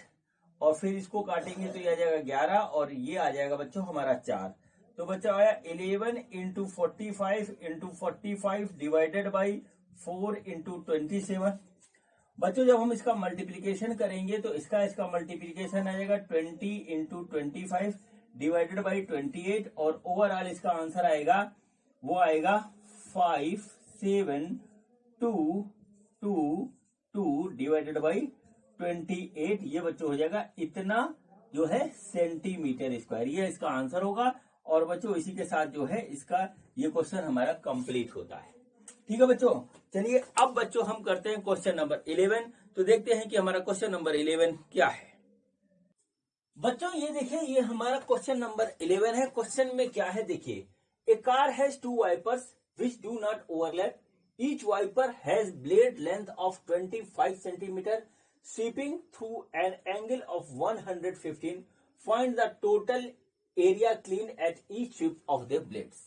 और फिर इसको काटेंगे तो ये आ जाएगा 11 और ये आ जाएगा बच्चों हमारा 4। तो बच्चा आया 11 इंटू 45 डिवाइडेड बाई 4 इंटू 27। बच्चों जब हम इसका मल्टीप्लीकेशन करेंगे तो इसका मल्टीप्लीकेशन आ जाएगा 20 इंटू 25 डिवाइडेड बाई 28 और ओवरऑल इसका आंसर आएगा, वो आएगा 5722 डिवाइडेड बाई 28। ये बच्चों हो जाएगा इतना जो है सेंटीमीटर स्क्वायर। ये इसका आंसर होगा। और बच्चों इसी के साथ जो है इसका ये क्वेश्चन हमारा कंप्लीट होता है। ठीक है बच्चों। चलिए अब बच्चों हम करते हैं क्वेश्चन नंबर 11। तो देखते हैं कि हमारा क्वेश्चन नंबर 11 क्या है। बच्चों ये देखिए, ये हमारा क्वेश्चन नंबर 11 है। क्वेश्चन में क्या है देखिए, a car has 2 wipers which do not overlap, each wiper has blade length of 25 centimetre sweeping through an angle of 115, find the total area clean at each sweep of the blades.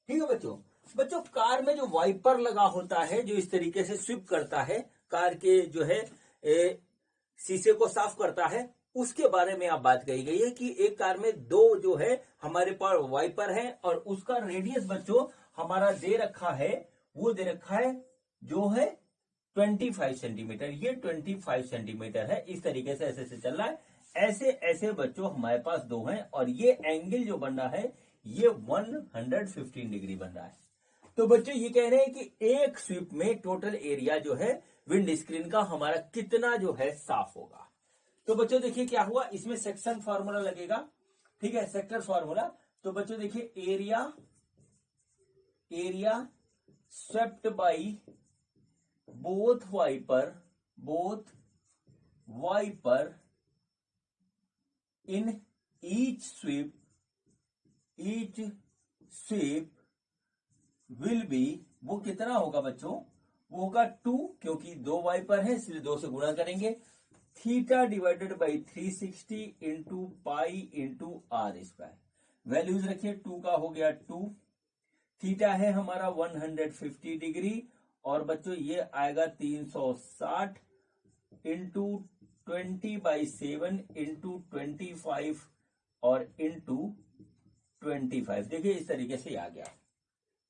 ठीक है बच्चों। बच्चों car में जो wiper लगा होता है, जो इस तरीके से स्वीप करता है, कार के जो है शीशे को साफ करता है, उसके बारे में आप बात कही गई है कि एक कार में 2 जो है हमारे पास वाइपर है और उसका रेडियस बच्चों हमारा दे रखा है, वो दे रखा है जो है 25 सेंटीमीटर, ये 25 सेंटीमीटर है। इस तरीके से ऐसे ऐसे चल रहा है, ऐसे ऐसे बच्चों हमारे पास दो हैं, और ये एंगल जो बन रहा है ये 115 डिग्री बन रहा है। तो बच्चों ये कह रहे हैं कि एक स्वीप में टोटल एरिया जो है विंड स्क्रीन का हमारा कितना जो है साफ होगा। तो बच्चों देखिए क्या हुआ, इसमें सेक्शन फार्मूला लगेगा, ठीक है, सेक्टर फार्मूला। तो बच्चों देखिए area swept by both wiper in each sweep will be, वो कितना होगा बच्चों, वो होगा 2, क्योंकि 2 वाइपर है इसलिए 2 से गुणा करेंगे, theta divided by 360 into pi into r square. Values रखिए, 2 का हो गया 2, थीटा है हमारा 150 डिग्री, और बच्चों ये आएगा 360 इंटू 20/7 इंटू 25 और इंटू 25। देखिए इस तरीके से आ गया,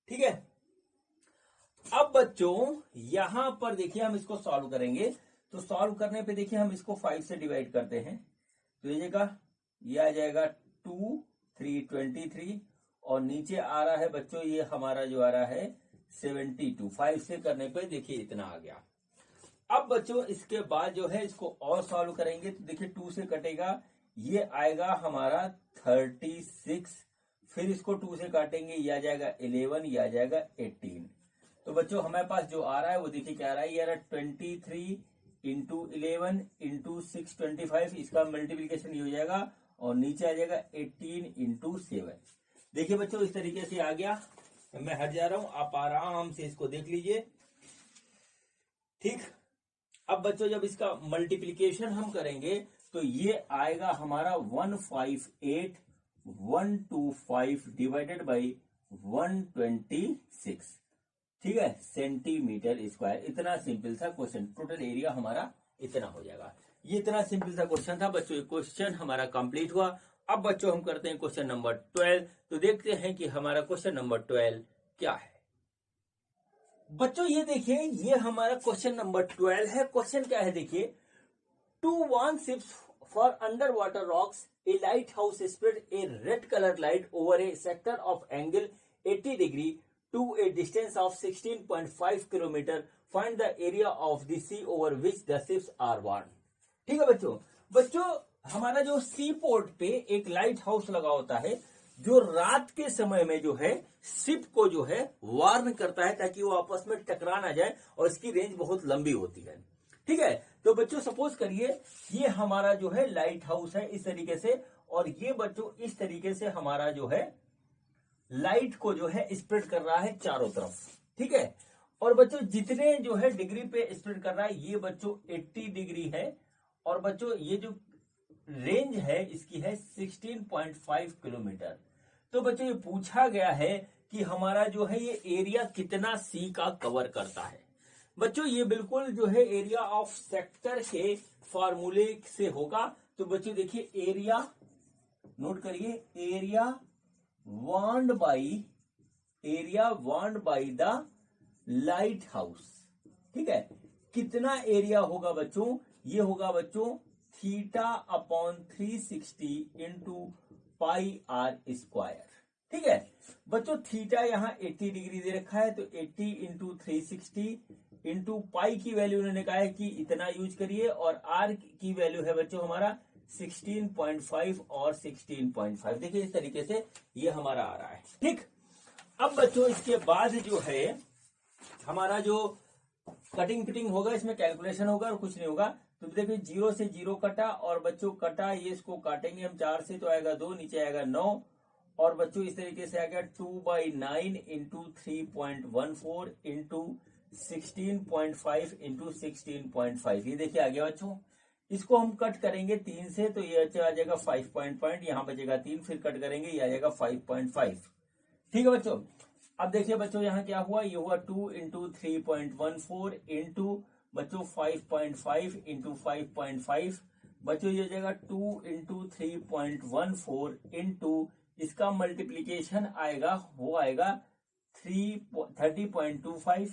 ठीक है। अब बच्चों यहां पर देखिए हम इसको सॉल्व करेंगे, तो सॉल्व करने पे देखिए हम इसको 5 से डिवाइड करते हैं, तो ये आ जाएगा 2 3 23, और नीचे आ रहा है बच्चों ये हमारा जो आ रहा है 72। 5 से करने पे देखिए इतना आ गया। अब बच्चों इसके बाद जो है इसको और सॉल्व करेंगे, तो देखिए 2 से कटेगा, ये आएगा हमारा 36, फिर इसको 2 से काटेंगे, ये आ जाएगा 11, ये आ जाएगा 18। तो बच्चों हमारे पास जो आ रहा है वो देखिए क्या आ रहा है, ये आ रहा है 23 इंटू 11 इंटू 625, इसका मल्टीप्लीकेशन ये हो जाएगा, और नीचे आ जाएगा 18 इंटू 7। देखिए बच्चों इस तरीके से आ गया। मैं हट जा रहा हूं, आप आराम से इसको देख लीजिए, ठीक। अब बच्चों जब इसका मल्टीप्लीकेशन हम करेंगे तो ये आएगा हमारा 158,125 डिवाइडेड बाई 126, ठीक है, सेंटीमीटर स्क्वायर। इतना सिंपल सा क्वेश्चन, टोटल एरिया हमारा इतना हो जाएगा। ये इतना सिंपल सा क्वेश्चन था बच्चों, ये क्वेश्चन हमारा कंप्लीट हुआ। अब बच्चों हम करते हैं क्वेश्चन नंबर 12, तो देखते हैं कि हमारा क्वेश्चन नंबर 12 क्या है। बच्चों ये देखिए, ये हमारा क्वेश्चन नंबर 12 है। क्वेश्चन क्या है देखिए, 2 warn ships for underwater rocks, a lighthouse spread a red colored light over a sector of angle 80 degree to a distance of 16.5 kilometer. Find the area of the sea over which the ships are warned. ठीक है बच्चों हमारा जो सी port पे एक light house लगा होता है, जो रात के समय में जो है शिप को जो है वार्न करता है ताकि वो आपस में टकरा ना जाए, और इसकी रेंज बहुत लंबी होती है, ठीक है। तो बच्चों सपोज करिए ये हमारा जो है लाइट हाउस है इस तरीके से, और ये बच्चों इस तरीके से हमारा जो है लाइट को जो है स्प्रेड कर रहा है चारों तरफ, ठीक है। और बच्चों जितने जो है डिग्री पे स्प्रेड कर रहा है, ये बच्चों 80 डिग्री है, और बच्चों ये जो रेंज है इसकी है 16.5 किलोमीटर। तो बच्चों ये पूछा गया है कि हमारा जो है ये एरिया कितना सी का कवर करता है। बच्चों ये बिल्कुल जो है एरिया ऑफ सेक्टर के फॉर्मूले से होगा। तो बच्चों देखिए एरिया नोट करिए, area warned by the lighthouse, ठीक है। कितना एरिया होगा बच्चों, ये होगा बच्चों theta upon 360 into pi are square, ठीक है। बच्चों थीटा यहाँ 80 डिग्री दे रखा है, तो 80 इंटू 360 इंटू पाई की वैल्यू उन्होंने कहा है कि इतना यूज करिए, और आर की वैल्यू है बच्चों हमारा 16.5 और 16.5। देखिए इस तरीके से ये हमारा आ रहा है, ठीक। अब बच्चों इसके बाद जो है हमारा जो कटिंग फिटिंग होगा, इसमें कैलकुलेशन होगा और कुछ नहीं होगा। तो देखिए 0 से 0 कटा, और बच्चों कटा ये इसको काटेंगे हम 4 से, तो आएगा 2, नीचे आएगा 9, और बच्चों इस तरीके से आ गया 2/9 इंटू 3.14 इंटू 16.5 इंटू 16.5। ये देखिए आ गया बच्चों। इसको हम कट करेंगे 3 से, तो ये आ जाएगा 5 पॉइंट, यहाँ बचेगा 3, फिर कट करेंगे ये आ जाएगा 5.5, ठीक है बच्चों। अब देखिए बच्चों यहाँ क्या हुआ, ये हुआ 2 इंटू 3.14 इंटू बच्चों 5.5 इंटू 5.5, बच्चों ये जाएगा 2 इंटू 3.14 इंटू इसका मल्टीप्लीकेशन आएगा, वो आएगा 30.25,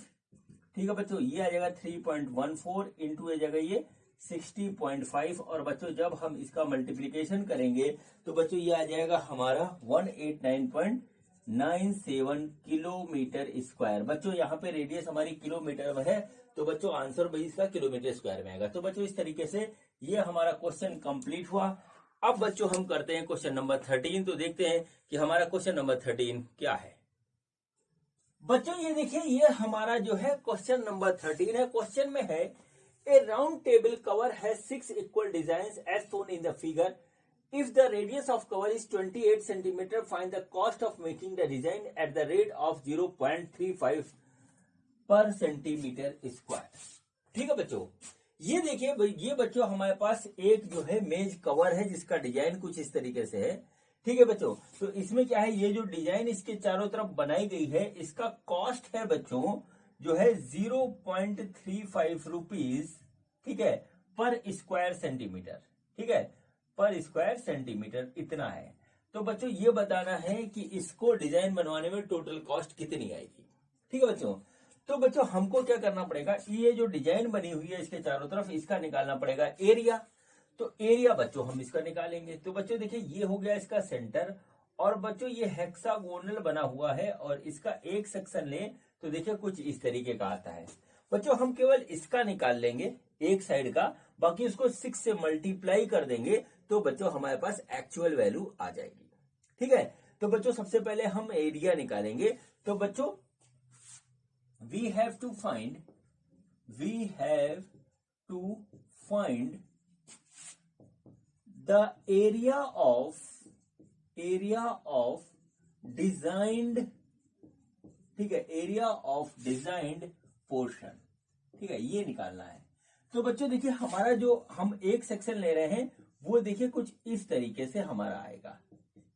ठीक है बच्चों। ये आ जाएगा 3.14 इंटू आ जाएगा ये 60.5, और बच्चों जब हम इसका मल्टीप्लीकेशन करेंगे तो बच्चों ये आ जाएगा हमारा 189.97 किलोमीटर स्क्वायर। बच्चों यहाँ पे रेडियस हमारी किलोमीटर में है, तो बच्चों आंसर भी इसका किलोमीटर स्क्वायर में आएगा। तो बच्चों इस तरीके से ये हमारा क्वेश्चन कंप्लीट हुआ। अब बच्चों हम करते हैं क्वेश्चन नंबर 13। तो देखते हैं कि हमारा क्वेश्चन नंबर 13 क्या है। बच्चों ये देखिए, ये हमारा जो है क्वेश्चन नंबर 13 है। क्वेश्चन में है a round table cover has 6 equal designs as shown in the figure. If the radius of cover is 28 centimetre, find the cost of making the design at the rate of 0.35 per centimetre square. ठीक है बच्चों, ये देखिए, ये बच्चों हमारे पास एक जो है मेज कवर है जिसका डिजाइन कुछ इस तरीके से है। ठीक है बच्चों, तो इसमें क्या है, ये जो डिजाइन इसके चारों तरफ बनाई गई है, इसका कॉस्ट है बच्चों जो है 0.35 रुपीज, ठीक है, पर स्क्वायर सेंटीमीटर। ठीक है, पर स्क्वायर सेंटीमीटर इतना है। तो बच्चों ये बताना है कि इसको डिजाइन बनवाने में टोटल कॉस्ट कितनी आएगी। ठीक है बच्चों, तो बच्चों हमको क्या करना पड़ेगा, ये जो डिजाइन बनी हुई है इसके चारों तरफ, इसका निकालना पड़ेगा एरिया। तो एरिया बच्चों हम इसका निकालेंगे। तो बच्चों देखिए, ये हो गया इसका सेंटर, और बच्चों ये हेक्सागोनल बना हुआ है, और इसका एक सेक्शन ले तो देखिए कुछ इस तरीके का आता है। बच्चों हम केवल इसका निकाल लेंगे एक साइड का, बाकी उसको 6 से मल्टीप्लाई कर देंगे तो बच्चों हमारे पास एक्चुअल वैल्यू आ जाएगी। ठीक है, तो बच्चों सबसे पहले हम एरिया निकालेंगे। तो बच्चों we have to find the area of designed, ठीक है, एरिया ऑफ डिजाइंड पोर्शन। ठीक है, ये निकालना है। तो बच्चों देखिए, हमारा जो हम एक सेक्शन ले रहे हैं वो देखिए कुछ इस तरीके से हमारा आएगा।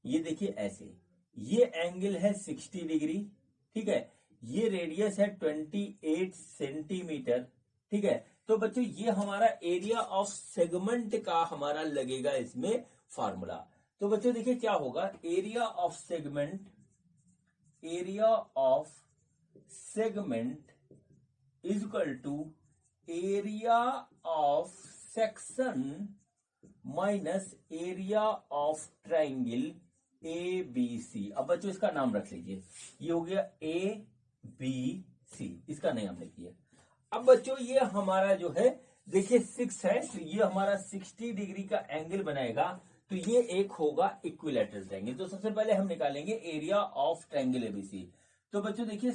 ये देखिए ऐसे, ये एंगल है 60 डिग्री। ठीक है, ये रेडियस है 28 सेंटीमीटर। ठीक है, तो बच्चों ये हमारा एरिया ऑफ सेगमेंट का हमारा लगेगा इसमें फार्मूला। तो बच्चों देखिए क्या होगा, area of segment is equal to area of section minus area of triangle A B C. अब बच्चों इसका नाम रख लीजिए, ये हो गया ए बी सी, इसका नाम लिखिए। अब बच्चों ये हमारा जो है देखिए 6 है, तो ये हमारा 60 डिग्री का एंगल बनाएगा, तो ये एक होगा इक्विलैटरल ट्रायंगल। तो सबसे पहले हम निकालेंगे एरिया ऑफ ट्रायंगल एबीसी। तो बच्चों देखिए,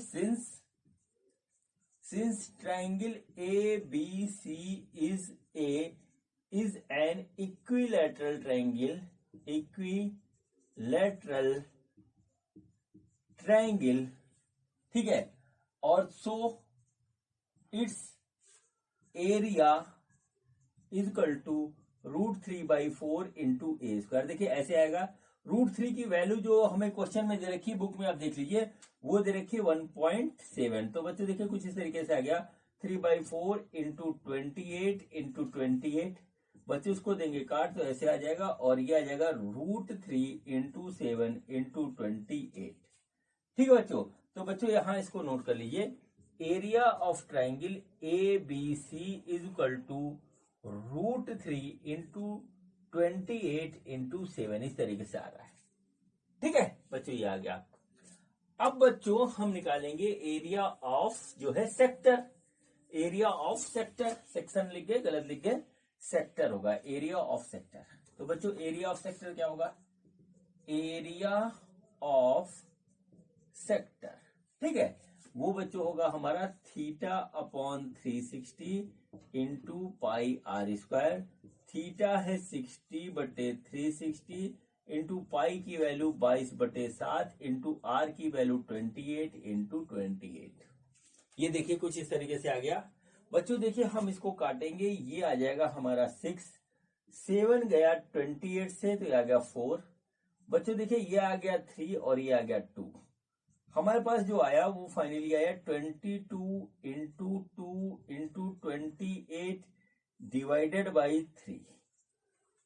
since triangle A B C is an equilateral triangle, ठीक है, और so it's area is equal to √3/4 into a square. देखिए ऐसे आएगा। √3 की वैल्यू जो हमें क्वेश्चन में दे रखी है, बुक में आप देख लीजिए, वो दे रखी है 1.7। तो बच्चों देखिए कुछ इस तरीके से आ गया 3/4 इंटू 28 इंटू 28। बच्चे उसको देंगे काट, तो ऐसे आ जाएगा, और ये आ जाएगा √3 इंटू 7 इंटू 28। ठीक है बच्चों, तो बच्चों यहां इसको नोट कर लीजिए, area of triangle A B C is equal to √3 into 28 into 7, इस तरीके से आ रहा है। ठीक है बच्चों, ये आ गया। अब बच्चों हम निकालेंगे एरिया ऑफ जो है sector. Area of sector, section लिख गए, गलत लिख गए, सेक्टर होगा एरिया ऑफ सेक्टर। तो बच्चों एरिया ऑफ सेक्टर क्या होगा, एरिया ऑफ सेक्टर, ठीक है, वो बच्चों होगा हमारा θ/360 इंटू पाई आर स्क्वायर। थीटा है 60/360 इंटू पाई की वैल्यू 22/7 इंटू आर की वैल्यू 28 इंटू 28। ये देखिए कुछ इस तरीके से आ गया। बच्चों देखिए हम इसको काटेंगे, ये आ जाएगा हमारा 6, 7 गया 28 से, तो ये आ गया 4। बच्चों देखिए ये आ गया 3 और ये आ गया 2। हमारे पास जो आया वो फाइनली आया 22 इंटू 2 इंटू 28 डिवाइडेड बाई 3।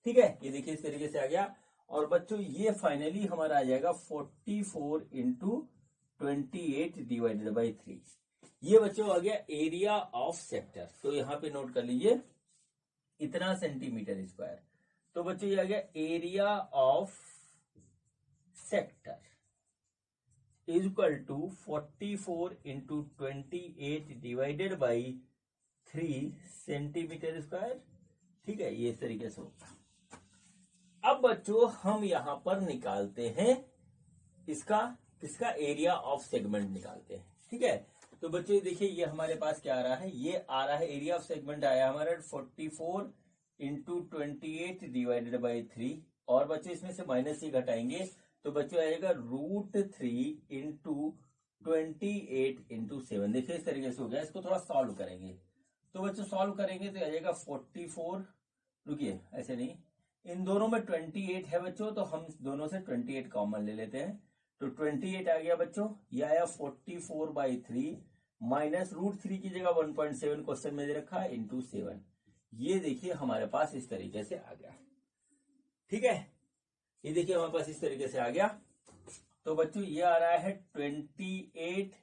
ठीक है, ये देखिए इस तरीके से आ गया। और बच्चों ये फाइनली हमारा आ जाएगा 44 इंटू 28 डिवाइडेड बाई 3। ये बच्चों आ गया एरिया ऑफ सेक्टर। तो यहां पे नोट कर लीजिए इतना सेंटीमीटर स्क्वायर। तो बच्चों ये आ गया area of sector is equal to 44 into 28 divided by 3 centimetre square. ठीक है, ये इस तरीके से होगा। अब बच्चों हम यहां पर निकालते हैं इसका एरिया ऑफ सेगमेंट निकालते हैं। ठीक है, तो बच्चों देखिए ये हमारे पास क्या आ रहा है, ये आ रहा है एरिया ऑफ सेगमेंट आया हमारा 44 इंटू 28 डिवाइडेड बाई 3। और बच्चों इसमें से माइनस ही घटाएंगे तो बच्चों आएगा √3 इंटू 28 इंटू 7। देखिए इस तरीके से हो गया। इसको थोड़ा सॉल्व करेंगे तो बच्चों सॉल्व करेंगे तो आ जाएगा 44, रुकिए ऐसे नहीं, इन दोनों में 28 है बच्चों, तो हम दोनों से 28 कॉमन ले लेते हैं। तो 28 आ गया बच्चों, ये आया 44/3 माइनस √3 की जगह 1.7 क्वेश्चन में दे रखा है इंटू 7। ये देखिए हमारे पास इस तरीके से आ गया। ठीक है, ये देखिए हमारे पास इस तरीके से आ गया। तो बच्चों ये आ रहा है 28,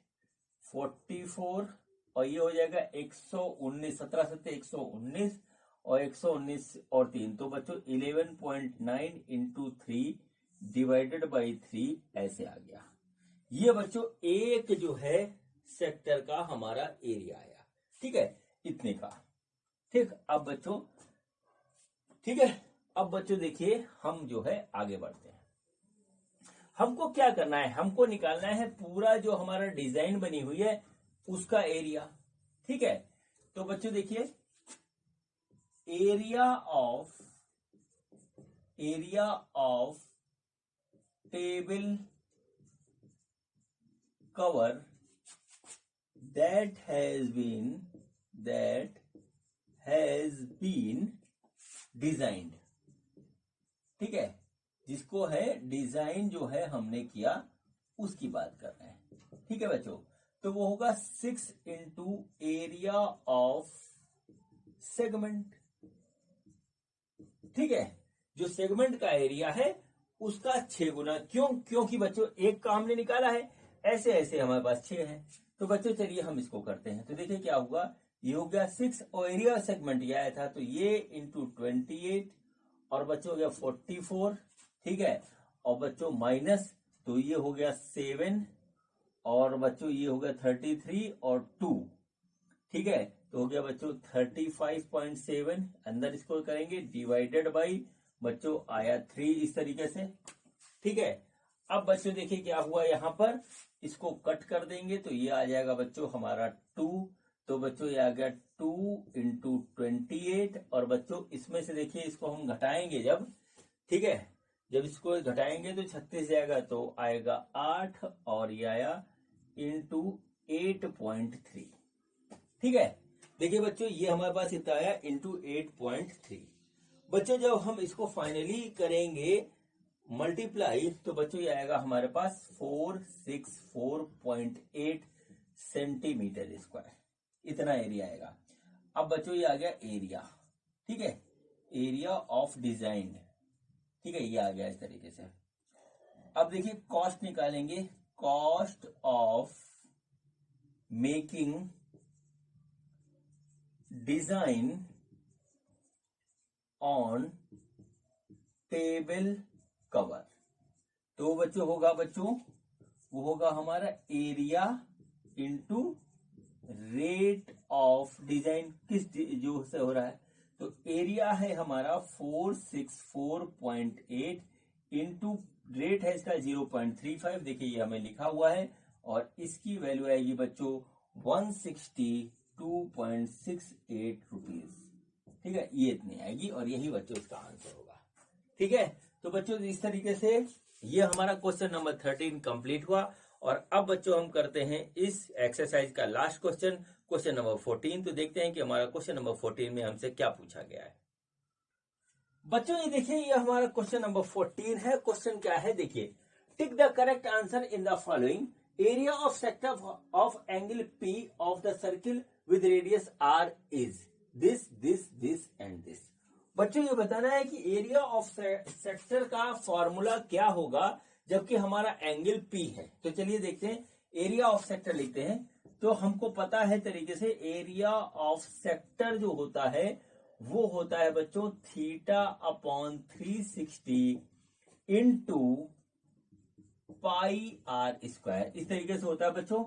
44 और ये हो जाएगा 119, 17 सत्ते 119 और 119 और 3। तो बच्चों 11.9 इंटू 3 डिवाइडेड बाई 3 ऐसे आ गया। ये बच्चों एक जो है सेक्टर का हमारा एरिया आया। ठीक है, इतने का। ठीक, अब बच्चों ठीक है, अब बच्चों देखिए हम जो है आगे बढ़ते हैं। हमको क्या करना है, हमको निकालना है पूरा जो हमारा डिजाइन बनी हुई है उसका एरिया। ठीक है, तो बच्चों देखिए area of table cover that has been designed। ठीक है, जिसको है डिजाइन जो है हमने किया उसकी बात कर रहे हैं। ठीक है बच्चों, तो वो होगा 6 इंटू एरिया ऑफ सेगमेंट। ठीक है, जो सेगमेंट का एरिया है उसका 6 गुना। क्योंकि बच्चों एक का हमने निकाला है, ऐसे ऐसे हमारे पास 6 है। तो बच्चों चलिए हम इसको करते हैं। तो देखिए क्या होगा, ये हो गया 6 और एरिया सेगमेंट ये आया था तो ये इंटू 28 और बच्चों हो गया 44। ठीक है, और बच्चों माइनस तो ये हो गया 7 और बच्चों ये हो गया 33 और 2। ठीक है, तो हो गया बच्चों 35.7। अंदर इसको करेंगे डिवाइडेड बाई बच्चों आया 3 इस तरीके से। ठीक है, अब बच्चों देखिए क्या हुआ, यहां पर इसको कट कर देंगे तो ये आ जाएगा बच्चों हमारा 2। तो बच्चों ये आ गया 2 इंटू 28 और बच्चों इसमें से देखिए इसको हम घटाएंगे जब, ठीक है, जब इसको घटाएंगे तो 36 जाएगा तो आएगा 8 और ये आया इंटू 8.3। ठीक है, देखिए बच्चों ये हमारे पास इतना आया इंटू 8.3। बच्चों जब हम इसको फाइनली करेंगे मल्टीप्लाई तो बच्चों ये आएगा हमारे पास 464.8 सेंटीमीटर स्क्वायर, इतना एरिया आएगा। अब बच्चों ये आ गया एरिया। ठीक है, एरिया ऑफ डिजाइन। ठीक है, ये आ गया इस तरीके से। अब देखिए कॉस्ट निकालेंगे, cost of making design on table cover. तो बच्चों होगा वो होगा हमारा area into rate of design, किस जो से हो रहा है। तो एरिया है हमारा 464.8 इंटू रेट है इसका 0.35। देखिए ये हमें लिखा हुआ है और इसकी वैल्यू आएगी बच्चों 162.68 रुपीज। ठीक है, ये इतनी आएगी और यही बच्चों इसका आंसर होगा। ठीक है, तो बच्चों इस तरीके से ये हमारा क्वेश्चन नंबर 13 कंप्लीट हुआ। और अब बच्चों हम करते हैं इस एक्सरसाइज का लास्ट क्वेश्चन, क्वेश्चन नंबर 14। तो देखते हैं कि हमारा क्वेश्चन नंबर 14 में हमसे क्या पूछा गया है। बच्चों ये देखिए ये हमारा क्वेश्चन नंबर 14 है। क्वेश्चन क्या है देखिए, tick the correct answer in the following. Area of sector of angle p of the circle with radius r is this this this and this. बच्चों ये बताना है कि एरिया ऑफ सेक्टर का फॉर्मूला क्या होगा जबकि हमारा एंगल पी है। तो चलिए देखते हैं एरिया ऑफ सेक्टर लिखते हैं तो हमको पता है तरीके से एरिया ऑफ सेक्टर जो होता है वो होता है बच्चों theta upon 360 into pi are square, इस तरीके से होता है बच्चों।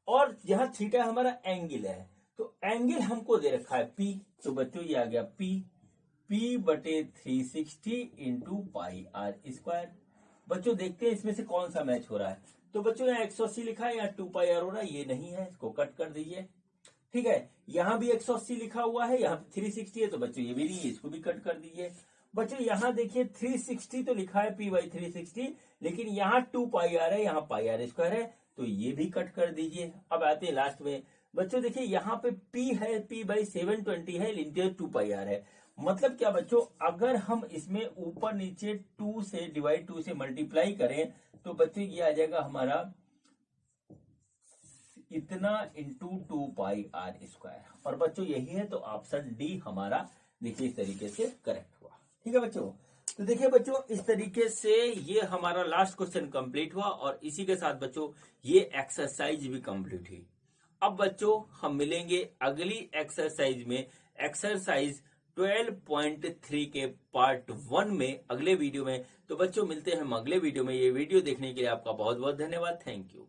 और यहां थीटा हमारा एंगल है, तो एंगल हमको दे रखा है पी, तो बच्चों ये आ गया पी बटे 360 इंटू पाई आर स्क्वायर। बच्चों देखते हैं इसमें से कौन सा मैच हो रहा है। तो बच्चों यहाँ 180 लिखा है, यहाँ 2 पाई आर हो रहा है, ये नहीं है, इसको कट कर दीजिए। ठीक है, यहां भी 180 लिखा हुआ है, यहाँ 360 है, तो बच्चों ये भी नहीं है, इसको भी कट कर दीजिए। बच्चों यहाँ देखिए 360 तो लिखा है p/360, लेकिन यहाँ 2 पाई आर है, यहाँ पाई आर स्क्वायर है, तो ये भी कट कर दीजिए। अब आते हैं लास्ट में। बच्चों देखिए यहाँ पे p है, p/720 है, इंटू 2 पाई आर है। मतलब क्या बच्चों, अगर हम इसमें ऊपर नीचे 2 से डिवाइड 2 से मल्टीप्लाई करें तो बच्चों ये आ जाएगा हमारा इतना इंटू 2 पाई आर स्क्वायर। और बच्चों यही है, तो ऑप्शन डी हमारा देखिए इस तरीके से करेक्ट हुआ। ठीक है बच्चों, तो देखिए बच्चों इस तरीके से ये हमारा लास्ट क्वेश्चन कंप्लीट हुआ और इसी के साथ बच्चों ये एक्सरसाइज भी कंप्लीट हुई। अब बच्चों हम मिलेंगे अगली एक्सरसाइज में, एक्सरसाइज 12.3 के पार्ट 1 में, अगले वीडियो में। तो बच्चों मिलते हैं हम अगले वीडियो में। ये वीडियो देखने के लिए आपका बहुत बहुत धन्यवाद। Thank you.